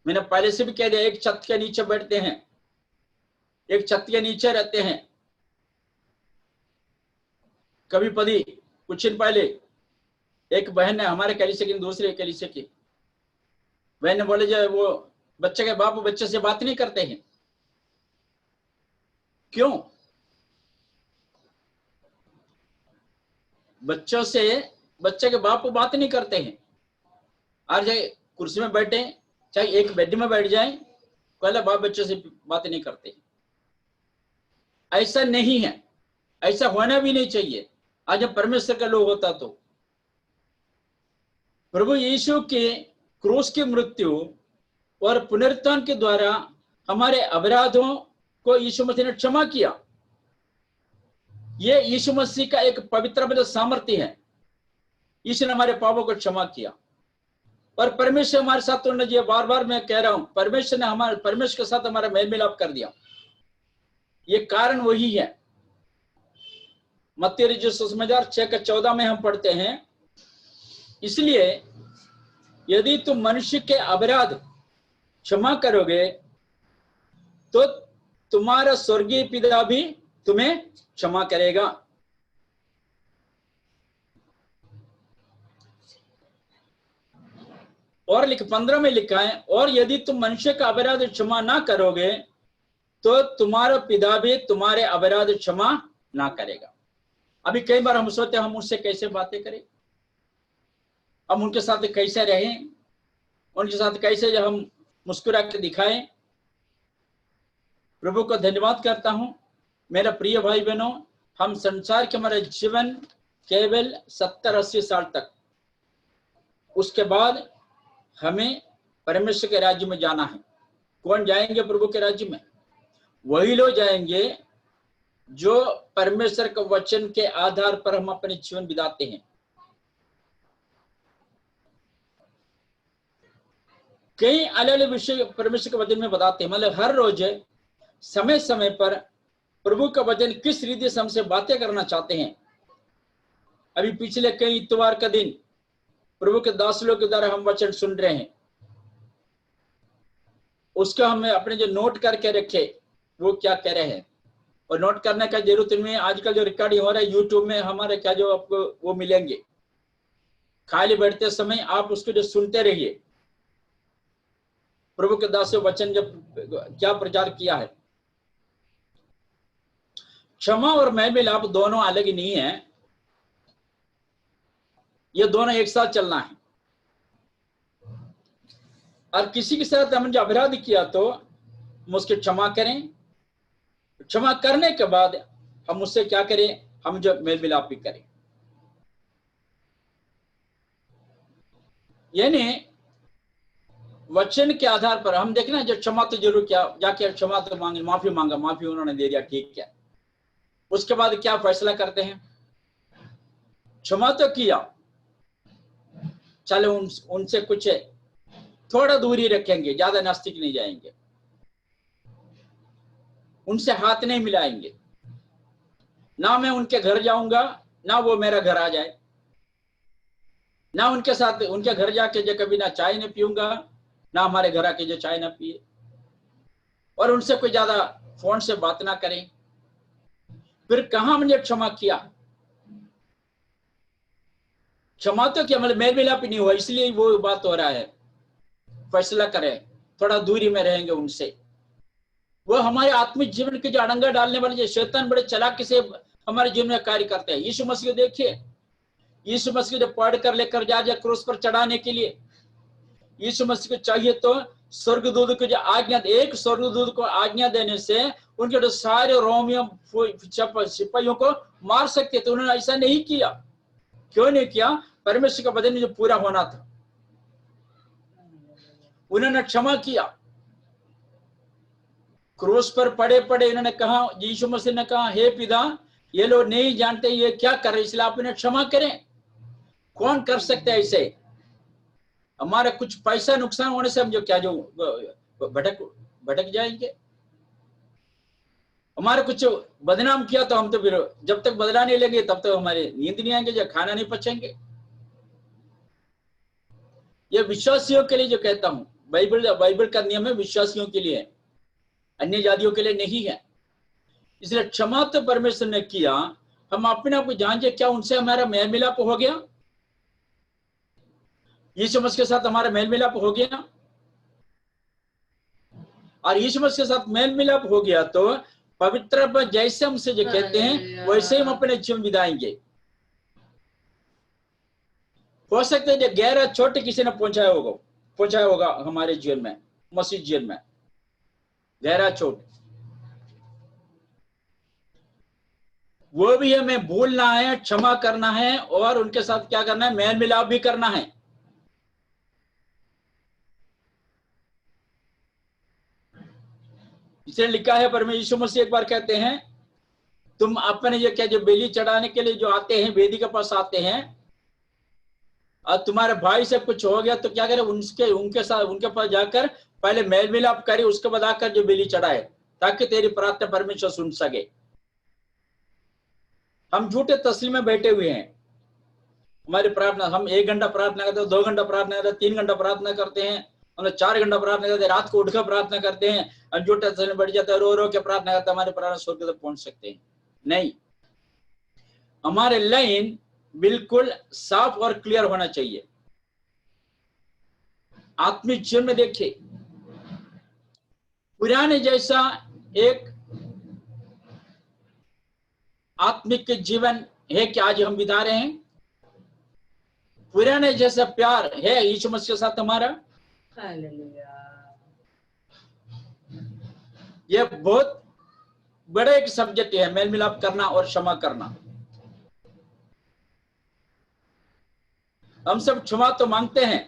मैंने पहले से भी कह दिया, एक छत के नीचे बैठते हैं, एक छत के नीचे रहते हैं। कभी पदी कुछ दिन पहले एक बहन ने हमारे कलीसिया की, दूसरे कलीसिया की बहन ने बोले, जो वो बच्चे के बाप बच्चे से बात नहीं करते हैं। क्यों? बच्चे के बाप बात नहीं करते हैं। और चाहे कुर्सी में बैठे, चाहे एक बेड में बैठ जाए, पहले बाप बच्चों से बात नहीं करते। ऐसा नहीं है, ऐसा होना भी नहीं चाहिए। आज जब परमेश्वर का लोग होता तो प्रभु यीशु के क्रूस की मृत्यु और पुनरुत्थान के द्वारा हमारे अपराधों को यीशु मसीह ने क्षमा किया। ये यीशु मसीह का एक पवित्र सामर्थ्य है। यीशु ने हमारे पापों को क्षमा किया और परमेश्वर हमारे साथ, तो ये बार बार मैं कह रहा हूं, परमेश्वर के साथ हमारा मेल मिलाप कर दिया। ये कारण वही है। मत्ती रचित सुसमाचार 6 का 14 में हम पढ़ते हैं, इसलिए यदि तुम मनुष्य के अपराध क्षमा करोगे तो तुम्हारा स्वर्गीय पिता भी तुम्हें क्षमा करेगा। और 15 में लिखा है, और यदि तुम मनुष्य का अपराध क्षमा ना करोगे तो तुम्हारा पिता भी तुम्हारे अपराध क्षमा ना करेगा। अभी कई बार हम सोचते हैं हम उससे कैसे बातें करें, हम उनके साथ कैसे रहें, उनके साथ कैसे जो हम मुस्कुरा के दिखाएं। प्रभु को धन्यवाद करता हूं। मेरा प्रिय भाई बहनों, हम संसार के हमारे जीवन केवल 70-80 साल तक, उसके बाद हमें परमेश्वर के राज्य में जाना है। कौन जाएंगे प्रभु के राज्य में? वही लोग जाएंगे जो परमेश्वर के वचन के आधार पर हम अपने जीवन बिताते हैं। कई अलग अलग विषय परमेश्वर के वचन में बताते हैं। मतलब हर रोज समय समय पर प्रभु का वचन किस रीति से हमसे बातें करना चाहते हैं। अभी पिछले कई इतवार का दिन प्रभु के दास लोग के द्वारा हम वचन सुन रहे हैं, उसका हमें अपने जो नोट करके रखे वो क्या कह रहे हैं। और नोट करने का जरूरत नहीं है, आजकल जो रिकॉर्डिंग हो रहा है यूट्यूब में हमारे क्या जो आपको वो मिलेंगे, खाली बैठते समय आप उसको जो सुनते रहिए। प्रभु के दास वचन जब क्या प्रचार किया है। क्षमा और मेल मिलाप दोनों अलग ही नहीं है, ये दोनों एक साथ चलना है। और किसी के साथ हमने जो अपराध किया तो हम उसके क्षमा करें, क्षमा करने के बाद हम उससे क्या करें, हम जो मेल मिलाप भी करें। यानी वचन के आधार पर हम देखना, जो क्षमा तो जरूर क्या जाके क्षमा तो मांगे, माफी मांगा, माफी उन्होंने दे दिया, ठीक है। उसके बाद क्या फैसला करते हैं, क्षमा तो किया, चलो उनसे कुछ थोड़ा दूरी रखेंगे, ज्यादा नजदीक नहीं जाएंगे, उनसे हाथ नहीं मिलाएंगे, ना मैं उनके घर जाऊंगा ना वो मेरा घर आ जाए, ना उनके साथ उनके घर जाके जो कभी ना चाय नहीं पीऊंगा, ना हमारे घर आके जो चाय ना पिए, और उनसे कोई ज्यादा फोन से बात ना करें। फिर कहां हमने क्षमा किया, क्षमा तो क्या, मतलब मेल मिलाप नहीं हुआ, इसलिए वो बात हो रहा है। फैसला करें, थोड़ा दूरी में रहेंगे उनसे। वो हमारे आत्मिक जीवन के जो अड़ंगा डालने वाले जो शैतान बड़े चालाकी से हमारे जीवन में कार्य करते हैं। यीशु मसीह देखिए, यीशु मसीह जो पढ़ कर लेकर जा क्रूस पर चढ़ाने के लिए, यीशु मसीह को चाहिए तो स्वर्गदूत को जो आज्ञा, एक स्वर्गदूत को आज्ञा देने से उनके जो सारे रोमियों सिपाहियों को मार सकते थे, उन्होंने ऐसा नहीं किया। क्यों नहीं किया, परमेश्वर का वचन जो पूरा होना था, उन्होंने क्षमा किया। क्रूस पर पड़े पड़े इन्होंने कहा, यीशु मसीह ने कहा, हे पिता, ये लोग नहीं जानते ये क्या कर रहे, इसलिए आप इन्हें क्षमा करें। कौन कर सकते हैं ऐसे? हमारा कुछ पैसा नुकसान होने से हम जो क्या जो भटक जाएंगे, हमारे कुछ बदनाम किया तो हम तो फिर जब तक बदला नहीं लेंगे तब तक हमारे नींद नहीं आएंगे, जब खाना नहीं पचेंगे। ये विश्वासियों के लिए जो कहता हूं, बाइबल का नियम है विश्वासियों के लिए, अन्य जातियों के लिए नहीं है। इसलिए क्षमा तो परमेश्वर ने किया, हम अपने आप को जांचे, क्या उनसे हमारा मेल मिलाप हो गया? यीशु मसीह के साथ हमारा मेल मिलाप हो गया? और यीशु मसीह के साथ मेल मिलाप हो गया तो पवित्र जैसे हमसे जो कहते हैं वैसे ही हम अपने जीवन बिताएंगे। हो सकता है जो गहरा चोट किसी ने पहुंचाया होगा हमारे जीवन में, मसीह जीवन में गहरा चोट, वो भी हमें भूलना है, क्षमा करना है, और उनके साथ क्या करना है, मेल मिलाप भी करना है। इसलिए लिखा है, परमेश्वर यीशु मसीह एक बार कहते हैं, तुम अपने ये क्या जो बेली चढ़ाने के लिए जो आते हैं, वेदी के पास आते हैं, और तुम्हारे भाई से कुछ हो गया तो क्या करे, उनके पास जाकर पहले मेल मिलाप करे, उसके बाद आकर जो बेली चढ़ाए, ताकि तेरी प्रार्थना परमेश्वर सुन सके। हम झूठे तस्लीम में बैठे हुए हैं, हमारी प्रार्थना, हम 1 घंटा प्रार्थना करते हैं, 2 घंटा प्रार्थना करते हैं, 3 घंटा प्रार्थना करते हैं, हम 4 घंटा प्रार्थना करते हैं, रात को उठकर प्रार्थना करते हैं, और झूठे तस्लीम में बैठ जाते हैं, रो रो के प्रार्थना करते हैं, हमारी प्रार्थना स्वर्ग तक पहुंच सकते हैं? नहीं, हमारे लाइन बिल्कुल साफ और क्लियर होना चाहिए। आत्मिक जीवन में देखिए, पुराने जैसा एक आत्मिक जीवन है कि आज हम बिता रहे हैं? पुराने जैसा प्यार है यीशु मसीह के साथ हमारा? यह बहुत बड़ा एक सब्जेक्ट है, मेल मिलाप करना और क्षमा करना। हम सब क्षमा तो मांगते हैं,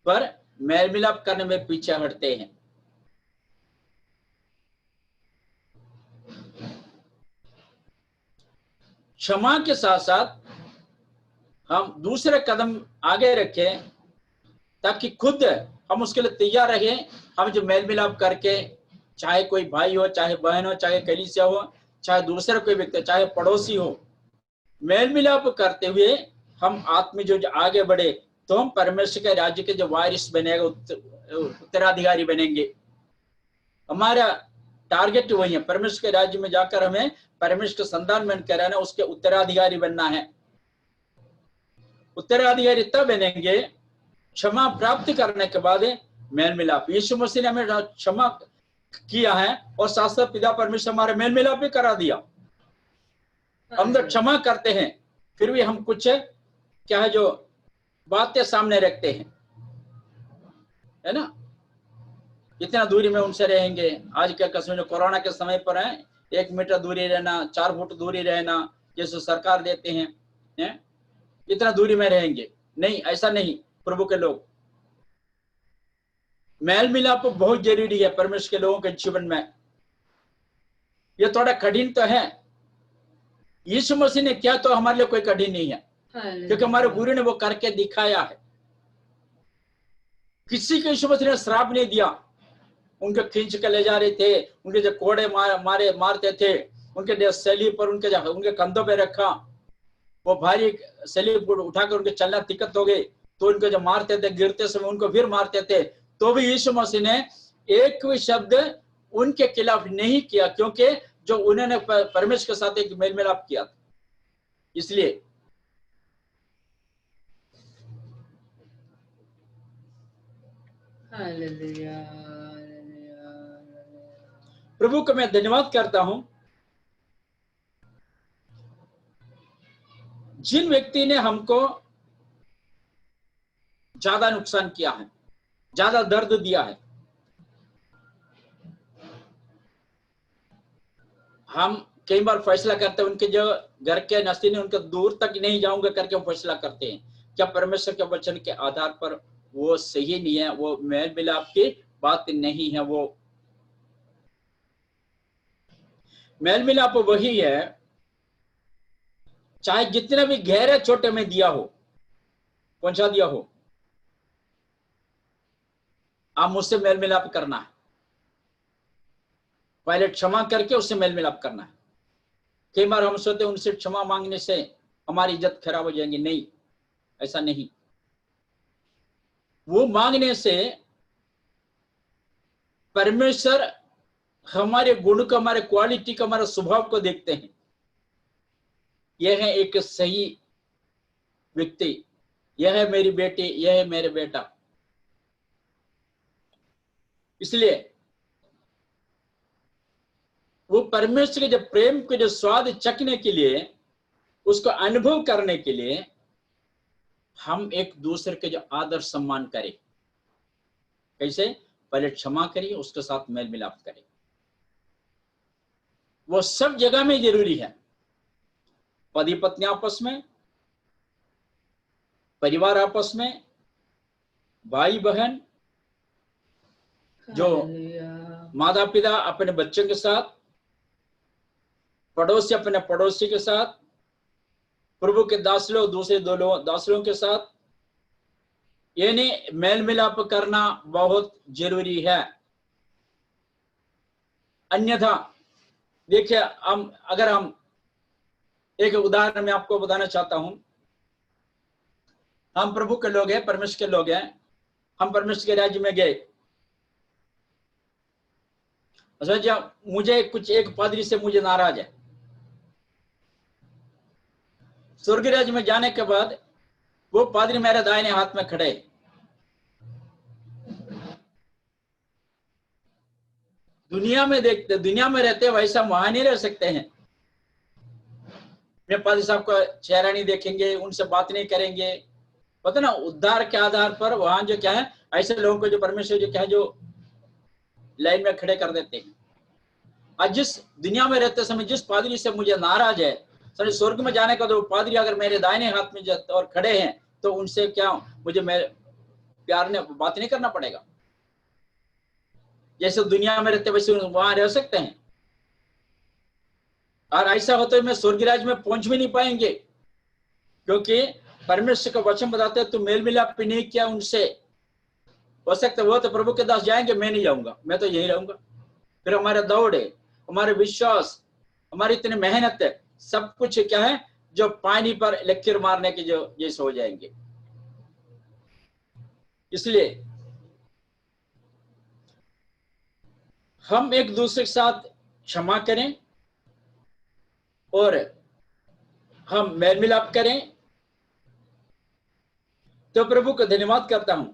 पर मेल मिलाप करने में पीछे हटते हैं। क्षमा के साथ साथ हम दूसरे कदम आगे रखें, ताकि खुद हम उसके लिए तैयार रहे। हम जो मेल मिलाप करके, चाहे कोई भाई हो, चाहे बहन हो, चाहे कलीसिया हो, चाहे दूसरा कोई व्यक्ति, चाहे पड़ोसी हो, मेल मिलाप करते हुए हम आत्म जो आगे बढ़े तो हम परमेश्वर के राज्य के जो वारिस बनेगा, उत्तराधिकारी बनेंगे। हमारा टारगेट वही है, परमेश्वर के राज्य में जाकर हमें परमेश्वर के संतान बनकर रहना, उसके उत्तराधिकारी बनना है। उत्तराधिकारी तब बनेंगे क्षमा प्राप्त करने के बाद मेल मिलाप। यीशु मसीह ने हमें क्षमा किया है और साथ साथ पिता परमेश्वर हमारे मेल मिलाप भी करा दिया। हम तो क्षमा करते हैं, फिर भी हम कुछ क्या है जो बातें सामने रखते हैं, है ना, इतना दूरी में उनसे रहेंगे। आज क्या कसम जो कोरोना के समय पर है, 1 मीटर दूरी रहना, 4 फुट दूरी रहना, जैसे सरकार देते हैं, इतना दूरी में रहेंगे। नहीं, ऐसा नहीं। प्रभु के लोग, मेल मिलाप बहुत जरूरी है परमेश्वर के लोगों के जीवन में। ये थोड़ा कठिन तो है, यीशु मसीह ने किया तो हमारे लिए कोई कठिन नहीं है, क्योंकि हमारे गुरु ने वो करके दिखाया है। किसी को यीशु मसीह ने श्राप नहीं दिया। उनके खींच के ले जा रहे थे, उनके जो कोड़े मारते थे, उनके जो सलीब पर उनके कंधों पे रखा, वो भारी सलीब उठाकर उनके चलना दिक्कत हो गई, तो उनको जो मारते थे, गिरते समय उनको फिर मारते थे, तो भी यीशु मसीह ने एक भी शब्द उनके खिलाफ नहीं किया, क्योंकि जो उन्होंने परमेश्वर के साथ एक मेल मिलाप किया था। इसलिए प्रभु को मैं धन्यवाद करता हूं, जिन व्यक्ति ने हमको ज्यादा नुकसान किया है, ज्यादा दर्द दिया है, हम कई बार फैसला करते हैं उनके जो घर के नजदीक उनके दूर तक नहीं जाऊंगा करके हम फैसला करते हैं। क्या परमेश्वर के वचन के आधार पर वो सही नहीं है, वो मेल मिलाप की बात नहीं है। वो मेल मिलाप वही है, चाहे जितने भी गहरे छोटे में दिया हो, पहुंचा दिया हो, आप मुझसे मेल मिलाप करना है, पहले क्षमा करके उससे मेल मिलाप करना है। कई बार हम सोचते उनसे क्षमा मांगने से हमारी इज्जत खराब हो जाएगी। नहीं, ऐसा नहीं। वो मांगने से परमेश्वर हमारे गुण को, हमारे क्वालिटी को, हमारे स्वभाव को देखते हैं। यह है एक सही व्यक्ति, यह है मेरी बेटी, यह है मेरे बेटा। इसलिए वो परमेश्वर के जो प्रेम के जो स्वाद चखने के लिए, उसको अनुभव करने के लिए हम एक दूसरे के जो आदर सम्मान करें। कैसे? पहले क्षमा करिए, उसके साथ मेल मिलाप करें। वो सब जगह में जरूरी है, पति पत्नी आपस में, परिवार आपस में, भाई बहन, जो माता पिता अपने बच्चों के साथ, पड़ोसी अपने पड़ोसी के साथ, प्रभु के दास लोग दूसरे दास लोगों के साथ, यानी मेल मिलाप करना बहुत जरूरी है। अन्यथा देखिए, अगर हम एक उदाहरण मैं आपको बताना चाहता हूं। हम प्रभु के लोग हैं, परमेश्वर के लोग हैं, हम परमेश्वर के राज्य में गए। मुझे कुछ एक पादरी से मुझे नाराज है। स्वर्ग राज्य में जाने के बाद वो पादरी मेरे दाहिने हाथ में खड़े। दुनिया में देखते, दुनिया में रहते वैसा वहां नहीं रह सकते हैं। मैं पादरी साहब का चेहरा नहीं देखेंगे, उनसे बात नहीं करेंगे। पता ना, उद्धार के आधार पर वहां जो क्या है, ऐसे लोगों को जो परमेश्वर जो क्या है जो लाइन में खड़े कर देते हैं। आज जिस दुनिया में रहते समय जिस पादरी से मुझे नाराज है, सर स्वर्ग में जाने का तो पादरी अगर मेरे दाहिने हाथ में और खड़े हैं तो उनसे क्या मुझे मेरे प्यार ने बात नहीं करना पड़ेगा? जैसे दुनिया में रहते वैसे वहां रह सकते हैं। और ऐसा होता है मैं स्वर्ग राज्य में पहुंच भी नहीं पाएंगे, क्योंकि परमेश्वर का वचन बताते हैं तुम मेल मिलाप भी नहीं किया उनसे, हो सकता है वो तो प्रभु के दास जाएंगे, मैं नहीं जाऊंगा, मैं तो यही रहूंगा। फिर हमारा दौड़ है, हमारे विश्वास, हमारी इतनी मेहनत है, सब कुछ क्या है जो पानी पर लकीर मारने के जो जैसे हो जाएंगे। इसलिए हम एक दूसरे के साथ क्षमा करें और हम मेल मिलाप करें। तो प्रभु को धन्यवाद करता हूं,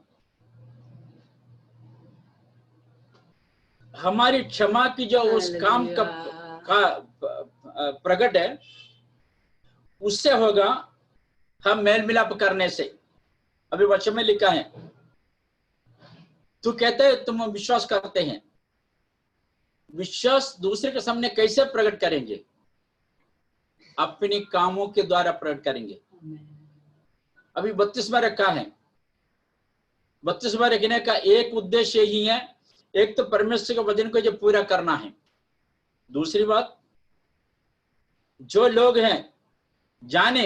हमारी क्षमा की जो उस काम का प्रकट है, उससे होगा हम मेल मिलाप करने से। अभी वचन में लिखा है, तू कहते हैं तुम विश्वास करते हैं, विश्वास दूसरे के सामने कैसे प्रकट करेंगे? अपने कामों के द्वारा प्रकट करेंगे। अभी बपतिस्मा रखा है, बपतिस्मा रखने का एक उद्देश्य ही है, एक तो परमेश्वर के वचन को जो पूरा करना है। दूसरी बात, जो लोग हैं जाने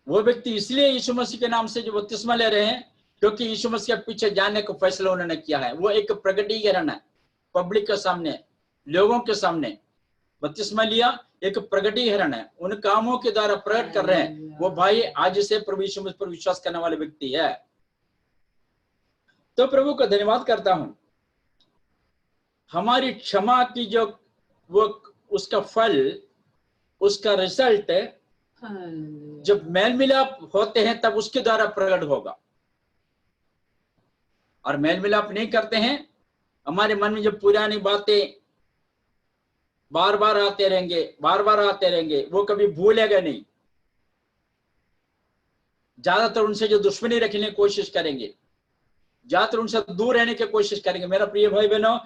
वो व्यक्ति इसलिए यीशु मसीह के नाम से जो बपतिस्मा ले रहे हैं क्योंकि यीशु मसीह के पीछे जाने का फैसला उन्होंने किया है। वो एक प्रकटीकरण है, पब्लिक के सामने, लोगों के सामने बपतिस्मा लिया, एक प्रकटीकरण है, उन कामों के द्वारा प्रकट कर रहे हैं वो भाई आज से प्रभु यीशु मसीह पर विश्वास करने वाले व्यक्ति है। तो प्रभु का धन्यवाद करता हूं, हमारी क्षमा की जो वो उसका फल, उसका रिजल्ट जब मेल मिलाप होते हैं तब उसके द्वारा प्रकट होगा। और मेल मिलाप नहीं करते हैं, हमारे मन में जब पुरानी बातें बार बार आते रहेंगे, बार बार आते रहेंगे, वो कभी भूलेगा नहीं। ज्यादातर उनसे जो दुश्मनी रखने की कोशिश करेंगे, ज्यादातर उनसे दूर रहने की कोशिश करेंगे। मेरा प्रिय भाई बहनों,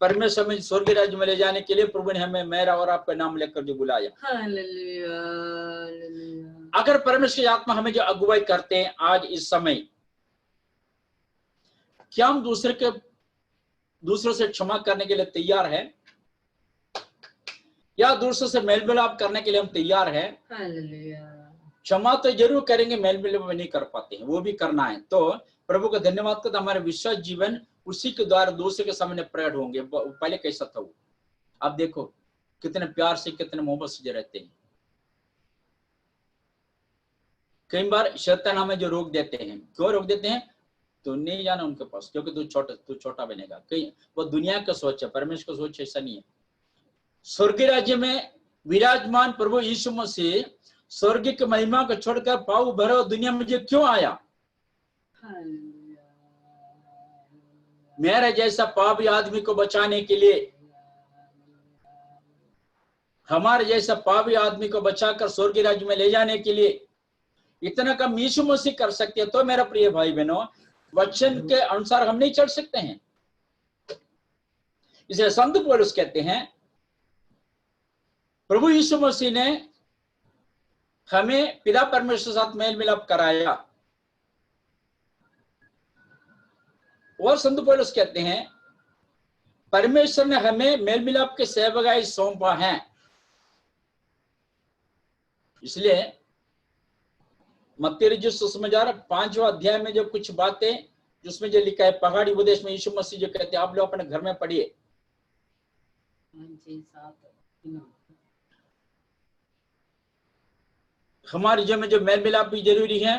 परमेश्वर में स्वर्ग राज्य में ले जाने के लिए प्रभु ने हमें मेरा और आपका नाम लेकर जो बुलाया। अगर परमेश्वर की आत्मा हमें जो अगुवाई करते हैं आज इस समय, क्या हम दूसरों से क्षमा करने के लिए तैयार है, या दूसरों से मेल मिलाप करने के लिए हम तैयार है? क्षमा तो जरूर करेंगे, मेल मिलाप नहीं कर पाते हैं, वो भी करना है। तो प्रभु का धन्यवाद करता, हमारे विश्वास जीवन उसी के द्वारा दूसरे के सामने प्रकट होंगे। पहले कैसा था वो, अब देखो कितने प्यार से, कितने मोहब्बत से रहते हैं। कई बार शैतान हमें जो रोक देते हैं, क्यों रोक देते हैं? तो नहीं जाना उनके पास, क्योंकि तू छोटा बनेगा। कहीं वो दुनिया का सोच है, परमेश्वर का सोच ऐसा नहीं है। स्वर्ग राज्य में विराजमान प्रभु यीशु मसीह स्वर्ग की महिमा को छोड़कर पाऊ भरो दुनिया में जो क्यों आया? मेरे जैसा पापी आदमी को बचाने के लिए, हमारे जैसा पापी आदमी को बचाकर स्वर्ग राज्य में ले जाने के लिए इतना कम यीशु मसीह कर सकते हैं। तो मेरा प्रिय भाई बहनों, वचन के अनुसार हम नहीं चल सकते हैं। इसलिए संत पौलुस कहते हैं, प्रभु यीशु मसीह ने हमें पिता परमेश्वर के साथ मेल मिलाप कराया। और संत पौलुस कहते हैं, परमेश्वर ने हमें मेल मिलाप के सेवकाई सौंपा है। इसलिए मत्ती रचित सुसमाचार 5वां अध्याय में जो कुछ बातें जिसमें जो लिखा है, पहाड़ी उपदेश में यीशु मसीह जो कहते हैं, आप लोग अपने घर में पढ़िए। हमारे जीवन में जो मेल मिलाप भी जरूरी है,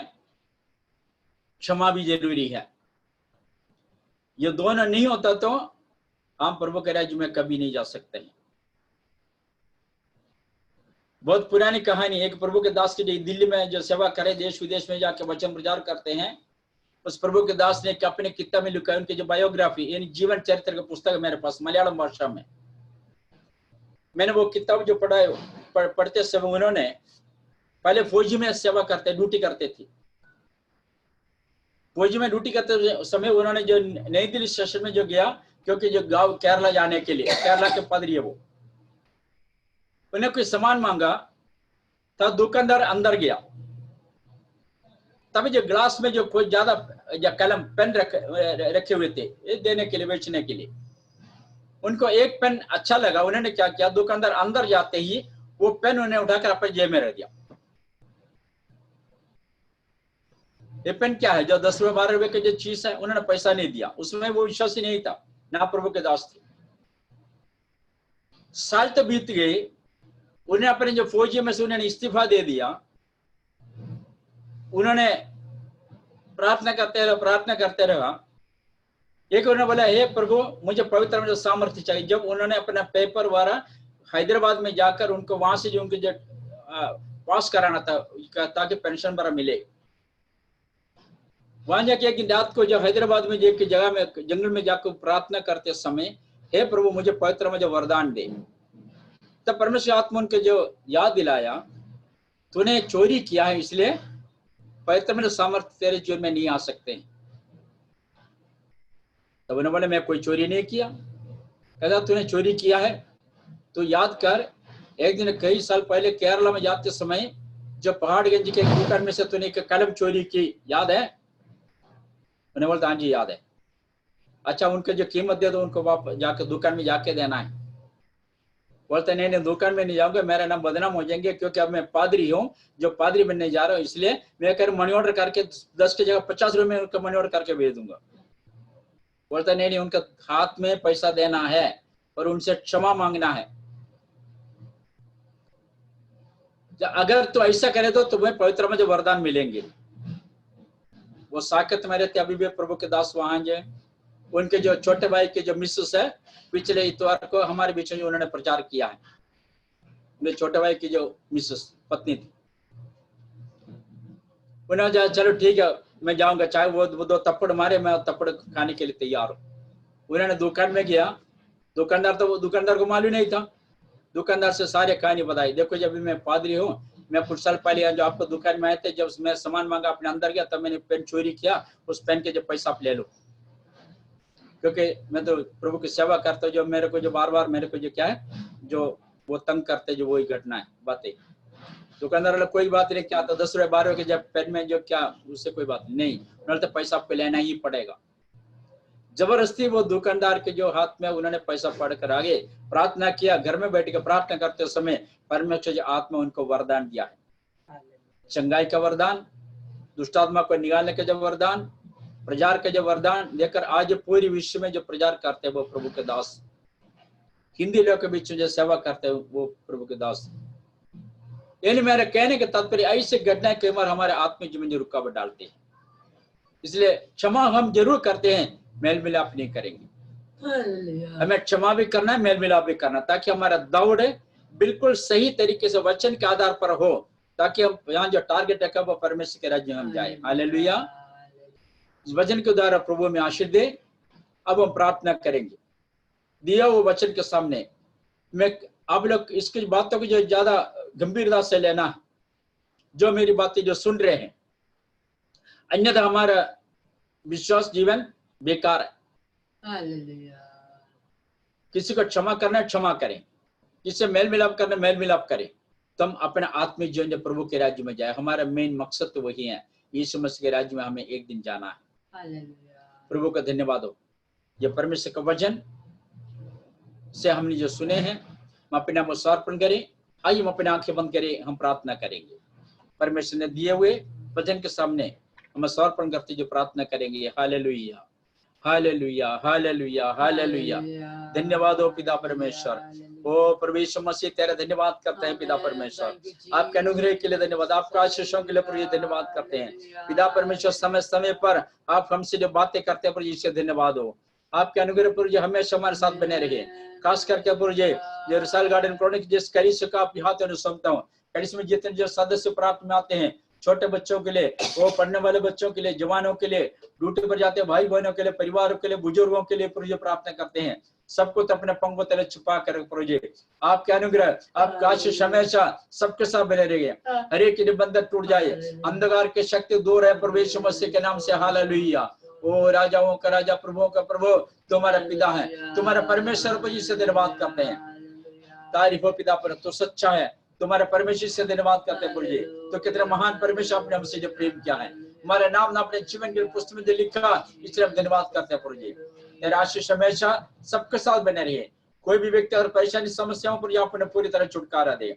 क्षमा भी जरूरी है। ये दोनों नहीं होता तो हम प्रभु के राज्य में कभी नहीं जा सकते हैं। बहुत पुरानी कहानी, एक प्रभु के दास की दिल्ली में जो सेवा करे, देश विदेश में जाके वचन प्रचार करते हैं, उस प्रभु के दास ने अपने किताब में लिखा है, उनकी जो बायोग्राफी यानी जीवन चरित्र का पुस्तक है मेरे पास मलयालम भाषा में। मैंने वो किताब जो पढ़ते समय, उन्होंने पहले फौजी में सेवा करते, ड्यूटी करते थे। फौजी में ड्यूटी करते समय उन्होंने जो नई दिल्ली स्टेशन में जो गया, क्योंकि जो गांव केरला जाने के लिए, केरला के पादरी है वो, उन्हें कोई सामान मांगा, तब दुकानदार अंदर गया, तभी जो ग्लास में जो कोई ज्यादा कलम पेन रखे हुए थे देने के लिए, बेचने के लिए, उनको एक पेन अच्छा लगा। उन्होंने क्या किया, दुकानदार अंदर जाते ही वो पेन उन्हें उठाकर अपने जेब में रख दिया। ये पेन क्या है, जो 10 रुपए 12 रुपए की जो चीज है, उन्होंने पैसा नहीं दिया, उसमें वो विश्वास ही नहीं था, ना प्रभु के दास थे। साल तो बीत गए, उन्हें अपने जो फौजी में से उन्होंने इस्तीफा दे दिया। उन्होंने प्रार्थना करते रहा। एक उन्होंने बोला, हे प्रभु मुझे पवित्र में जो सामर्थ्य चाहिए। जब उन्होंने अपना पेपर वाला हैदराबाद में जाकर उनको वहां से जो उनके जो पास कराना था ताकि पेंशन वगैरह मिले, वहां जाके एक रात को जो हैदराबाद में एक जगह में जंगल में जाकर प्रार्थना करते समय, हे प्रभु मुझे पवित्र में जो वरदान दे। तब परमेश्वर आत्मा उनके जो याद दिलाया, तूने चोरी किया है इसलिए पवित्र में सामर्थ्य तेरे जीवन में नहीं आ सकते। तब उन्होंने बोला, मैं कोई चोरी नहीं किया। कहता तूने चोरी किया है तो याद कर, एक दिन कई साल पहले केरला में जाते समय जो पहाड़गंज के दुकान में से तूने एक कलम चोरी की, याद है? उन्हें बोलता हाँ जी याद है। अच्छा उनके जो कीमत दे दो, उनको वापस जाके दुकान में जाके देना है। बोलते नहीं दुकान में नहीं जाऊंगा, मेरा नाम बदनाम हो जाएंगे, क्योंकि अब मैं पादरी हूँ, जो पादरी बनने जा रहा हूँ, इसलिए मैं कर मनी ऑर्डर करके 10 की जगह 50 रुपए में उनका मनी ऑर्डर करके भेज दूंगा। बोलता नहीं उनका हाथ में पैसा देना है और उनसे क्षमा मांगना है। अगर तो ऐसा करे तो तुम्हें पवित्र में जो वरदान मिलेंगे। वो साकेत में रहते, अभी भी प्रभु के दास वहां जो उनके जो छोटे भाई के जो मिसेस है, पिछले इतवार को हमारे बीच में उन्होंने प्रचार किया है। मेरे छोटे भाई की जो मिसेस पत्नी थी, उन्होंने चलो ठीक है मैं जाऊंगा, चाहे वो 2 थप्पड़ मारे, मैं थप्पड़ खाने के लिए तैयार हूँ। उन्होंने दुकान में गया, दुकानदार को मालूम नहीं था। दुकानदार से सारे कहानी बताई, देखो जब मैं पादरी हूँ, मैं कुछ साल पहले जो आपको दुकान में आए थे, जब मैं सामान मांगा अपने अंदर गया, तब मैंने पेन चोरी किया, उस पेन के जो पैसा आप ले लो, क्योंकि मैं तो प्रभु की सेवा करता हूँ। जो मेरे को जो बार बार मेरे को जो क्या है जो वो तंग करते, जो वही घटना है बातें। दुकानदार वाला कोई बात नहीं, क्या तो 10 रुपए 12 रुपए के जब पेन में जो क्या, उससे कोई बात नहीं, तो पैसा आपको लेना ही पड़ेगा। जबरदस्ती वो दुकानदार के जो हाथ में उन्होंने पैसा पढ़कर आगे प्रार्थना किया। घर में बैठ के प्रार्थना करते समय परमेश्वर जी आत्मा उनको वरदान दिया है, चंगाई का वरदान, दुष्टात्मा को निकालने का जो वरदान, प्रचार का जो वरदान देकर आज पूरी विश्व में जो प्रचार करते हैं वो प्रभु के दास, हिंदी लोगों के बीच में जो सेवा करते हैं वो प्रभु के दास। यानी मेरे कहने के तात्पर्य ऐसे घटनाएं कई बार हमारे आत्मिक जीवन में रुकावट डालती है, इसलिए क्षमा हम जरूर करते हैं, मेल मिलाप नहीं करेंगे। हमें क्षमा भी करना है, मेल मिलाप भी करना, ताकि हमारा दौड़ बिल्कुल सही तरीके से वचन के आधार पर हो, ताकि हम यहाँ जो टारगेट है वो परमेश्वर के राज्य में हम जाए। हालेलुया। इस वचन के द्वारा प्रभु में आशीष दे। अब हम प्रार्थना करेंगे दिया वो वचन के सामने। मैं आप लोग इसकी बातों को जो ज्यादा गंभीरता से लेना, जो मेरी बातें जो सुन रहे हैं, अन्यथा हमारा विश्वास जीवन बेकार है। किसी को क्षमा करना है क्षमा करें, किससे मेल मिलाप करना मेल मिलाप करें, तो हम अपने आत्मिक जीवन प्रभु के राज्य में जाए। हमारा मेन मकसद तो वही है, यीशु मसीह के राज्य में हमें एक दिन जाना है। प्रभु का धन्यवाद हो, ये परमेश्वर का वचन से हमने जो सुने हैं, हम अपने आप को समर्पण करें। आइए हम अपने आंखें बंद करें, हम प्रार्थना करेंगे। परमेश्वर ने दिए हुए वचन के सामने हम समर्पण करते जो प्रार्थना करेंगे। Hallelujah, hallelujah, hallelujah, hallelujah. धन्यवाद हो पिता परमेश्वर। ओ प्रभु यीशु मसीह तेरा धन्यवाद करते हैं पिता परमेश्वर, आपके अनुग्रह के लिए धन्यवाद, आपका आशीषों के लिए प्रभु धन्यवाद करते हैं पिता परमेश्वर। समय समय पर आप हमसे जो बातें करते हैं प्रभु इससे धन्यवाद हो। आपके अनुग्रह प्रभु जी हमेशा हमारे साथ बने रहे, खास करके प्रभु जी जो रिसाल गार्डन कॉलोनी जिस कलीसिया का आप हाथ में सुनता हूँ, कलीसिया में जितने जो सदस्य प्राप्त में आते हैं, छोटे बच्चों के लिए, वो पढ़ने वाले बच्चों के लिए, जवानों के लिए, ड्यूटी पर जाते भाई बहनों के लिए, परिवारों के लिए, बुजुर्गों के लिए प्रभु जी प्रार्थना करते हैं। सबको तो अपने पंखों तले छुपा कर प्रभु जी आपके अनुग्रह, आपका आशीष हमेशा सबके साथ बने रहिए। हर एक के बंधन टूट जाए, अंधकार की शक्ति दूर है प्रभु यीशु मसीह के नाम से। हालेलुया। ओ राजाओं का राजा, प्रभुओं का प्रभु, तुम्हारा पिता है, तुम्हारा परमेश्वर प्रभु जी से धन्यवाद करते हैं। तारीफ हो पिता पर, तो सच्चा है, तुम्हारे परमेश्वर से धन्यवाद करते हैं प्रभु जी। तो कितना महान परमेश्वर आपने हमसे जो प्रेम किया है, हमारे नाम ने अपने जीवन के पुस्तक में जो लिखा, इसलिए हम धन्यवाद करते हैं प्रभु जी। तेरा आशीष हमेशा सबके साथ बने रहिए। कोई भी व्यक्ति अगर परेशानी समस्याओं पर आपने पूरी तरह छुटकारा दे।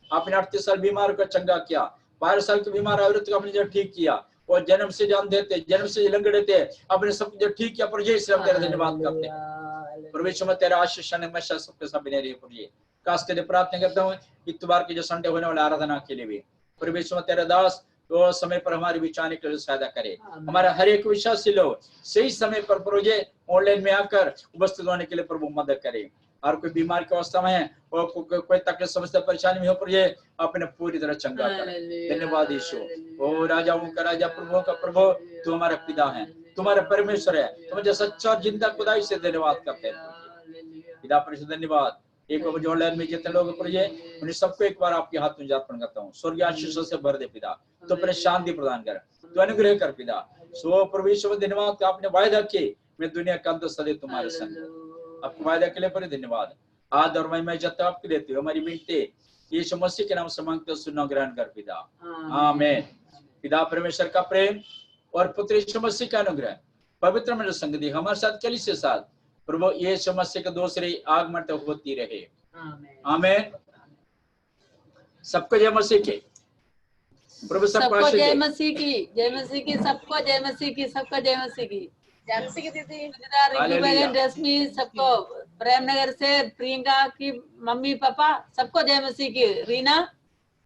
आपने 38 साल बीमार को चंगा किया, 12 साल के बीमार औरत को आपने जो ठीक किया, वो जन्म से जानते थे, जन्म से लंगड़े थे, अपने सब जो ठीक किया प्रभु जी, सब तेरा धन्यवाद करते हैं प्रभु यीशु। तेरा आशीष हमेशा सबके साथ बने रहे प्रभु जी। खास करके प्रार्थना करता हूँ इतवार की जो संडे होने वाला आराधना के लिए भी प्रभु यीशु तेरा दास तो समय पर हमारे बीच आने के लिए सहायता करे। हमारा हर एक विश्वासी लोग सही समय पर प्रभु जी ऑनलाइन में आकर उपस्थित होने के लिए प्रभु मदद करे। और कोई बीमार की अवस्था में है और कोई तकलीफ समस्या परेशानी में हो प्रभु अपने पूरी तरह चंगा करे। धन्यवाद यीशु। ओ राजाओं का राजा प्रभुओं का प्रभु तू हमारा पिता है, तुम्हारा परमेश्वर है, तुम्हारे सच्चा और जिंदा खुदाई से धन्यवाद करते हैं पिता परिशुद्ध। धन्यवाद एक बार जो ऑनलाइन में जितने लोग प्रभु उन्हें सबको एक बार आपके हाथ में अर्पण करता हूँ। स्वर्गीय आशीषों से भर दे पिता, तो अपने शांति प्रदान कर, तो अनुग्रह कर पिता। सो प्रभु यीशु धन्यवाद आपने वायदा किए मैं दुनिया का अंत सदैव तुम्हारे संग। आपको वायदा के लिए बड़े धन्यवाद। आज और मैं जब आपके देती हूँ हमारी विनती यीशु मसीह के नाम से मांगते सुनना ग्रहण कर पिता, आमीन। पिता परमेश्वर का प्रेम और पुत्र यीशु मसीह का अनुग्रह पवित्र मन संगति हमारे साथ कलीसिया के साथ प्रभु यीशु मसीह के दूसरे आगमन तक होती रहे, आमीन। सबको जय मसीह की, प्रभु सबको जय मसीह की, जय मसीह की, सबको जय मसीह की, सबको जय मसीह की, जय मसीह की दीदी, रिंकी बहन, रश्मि, सबको प्रेमनगर से प्रियंका की मम्मी पापा सबको जय मसीह की, रीना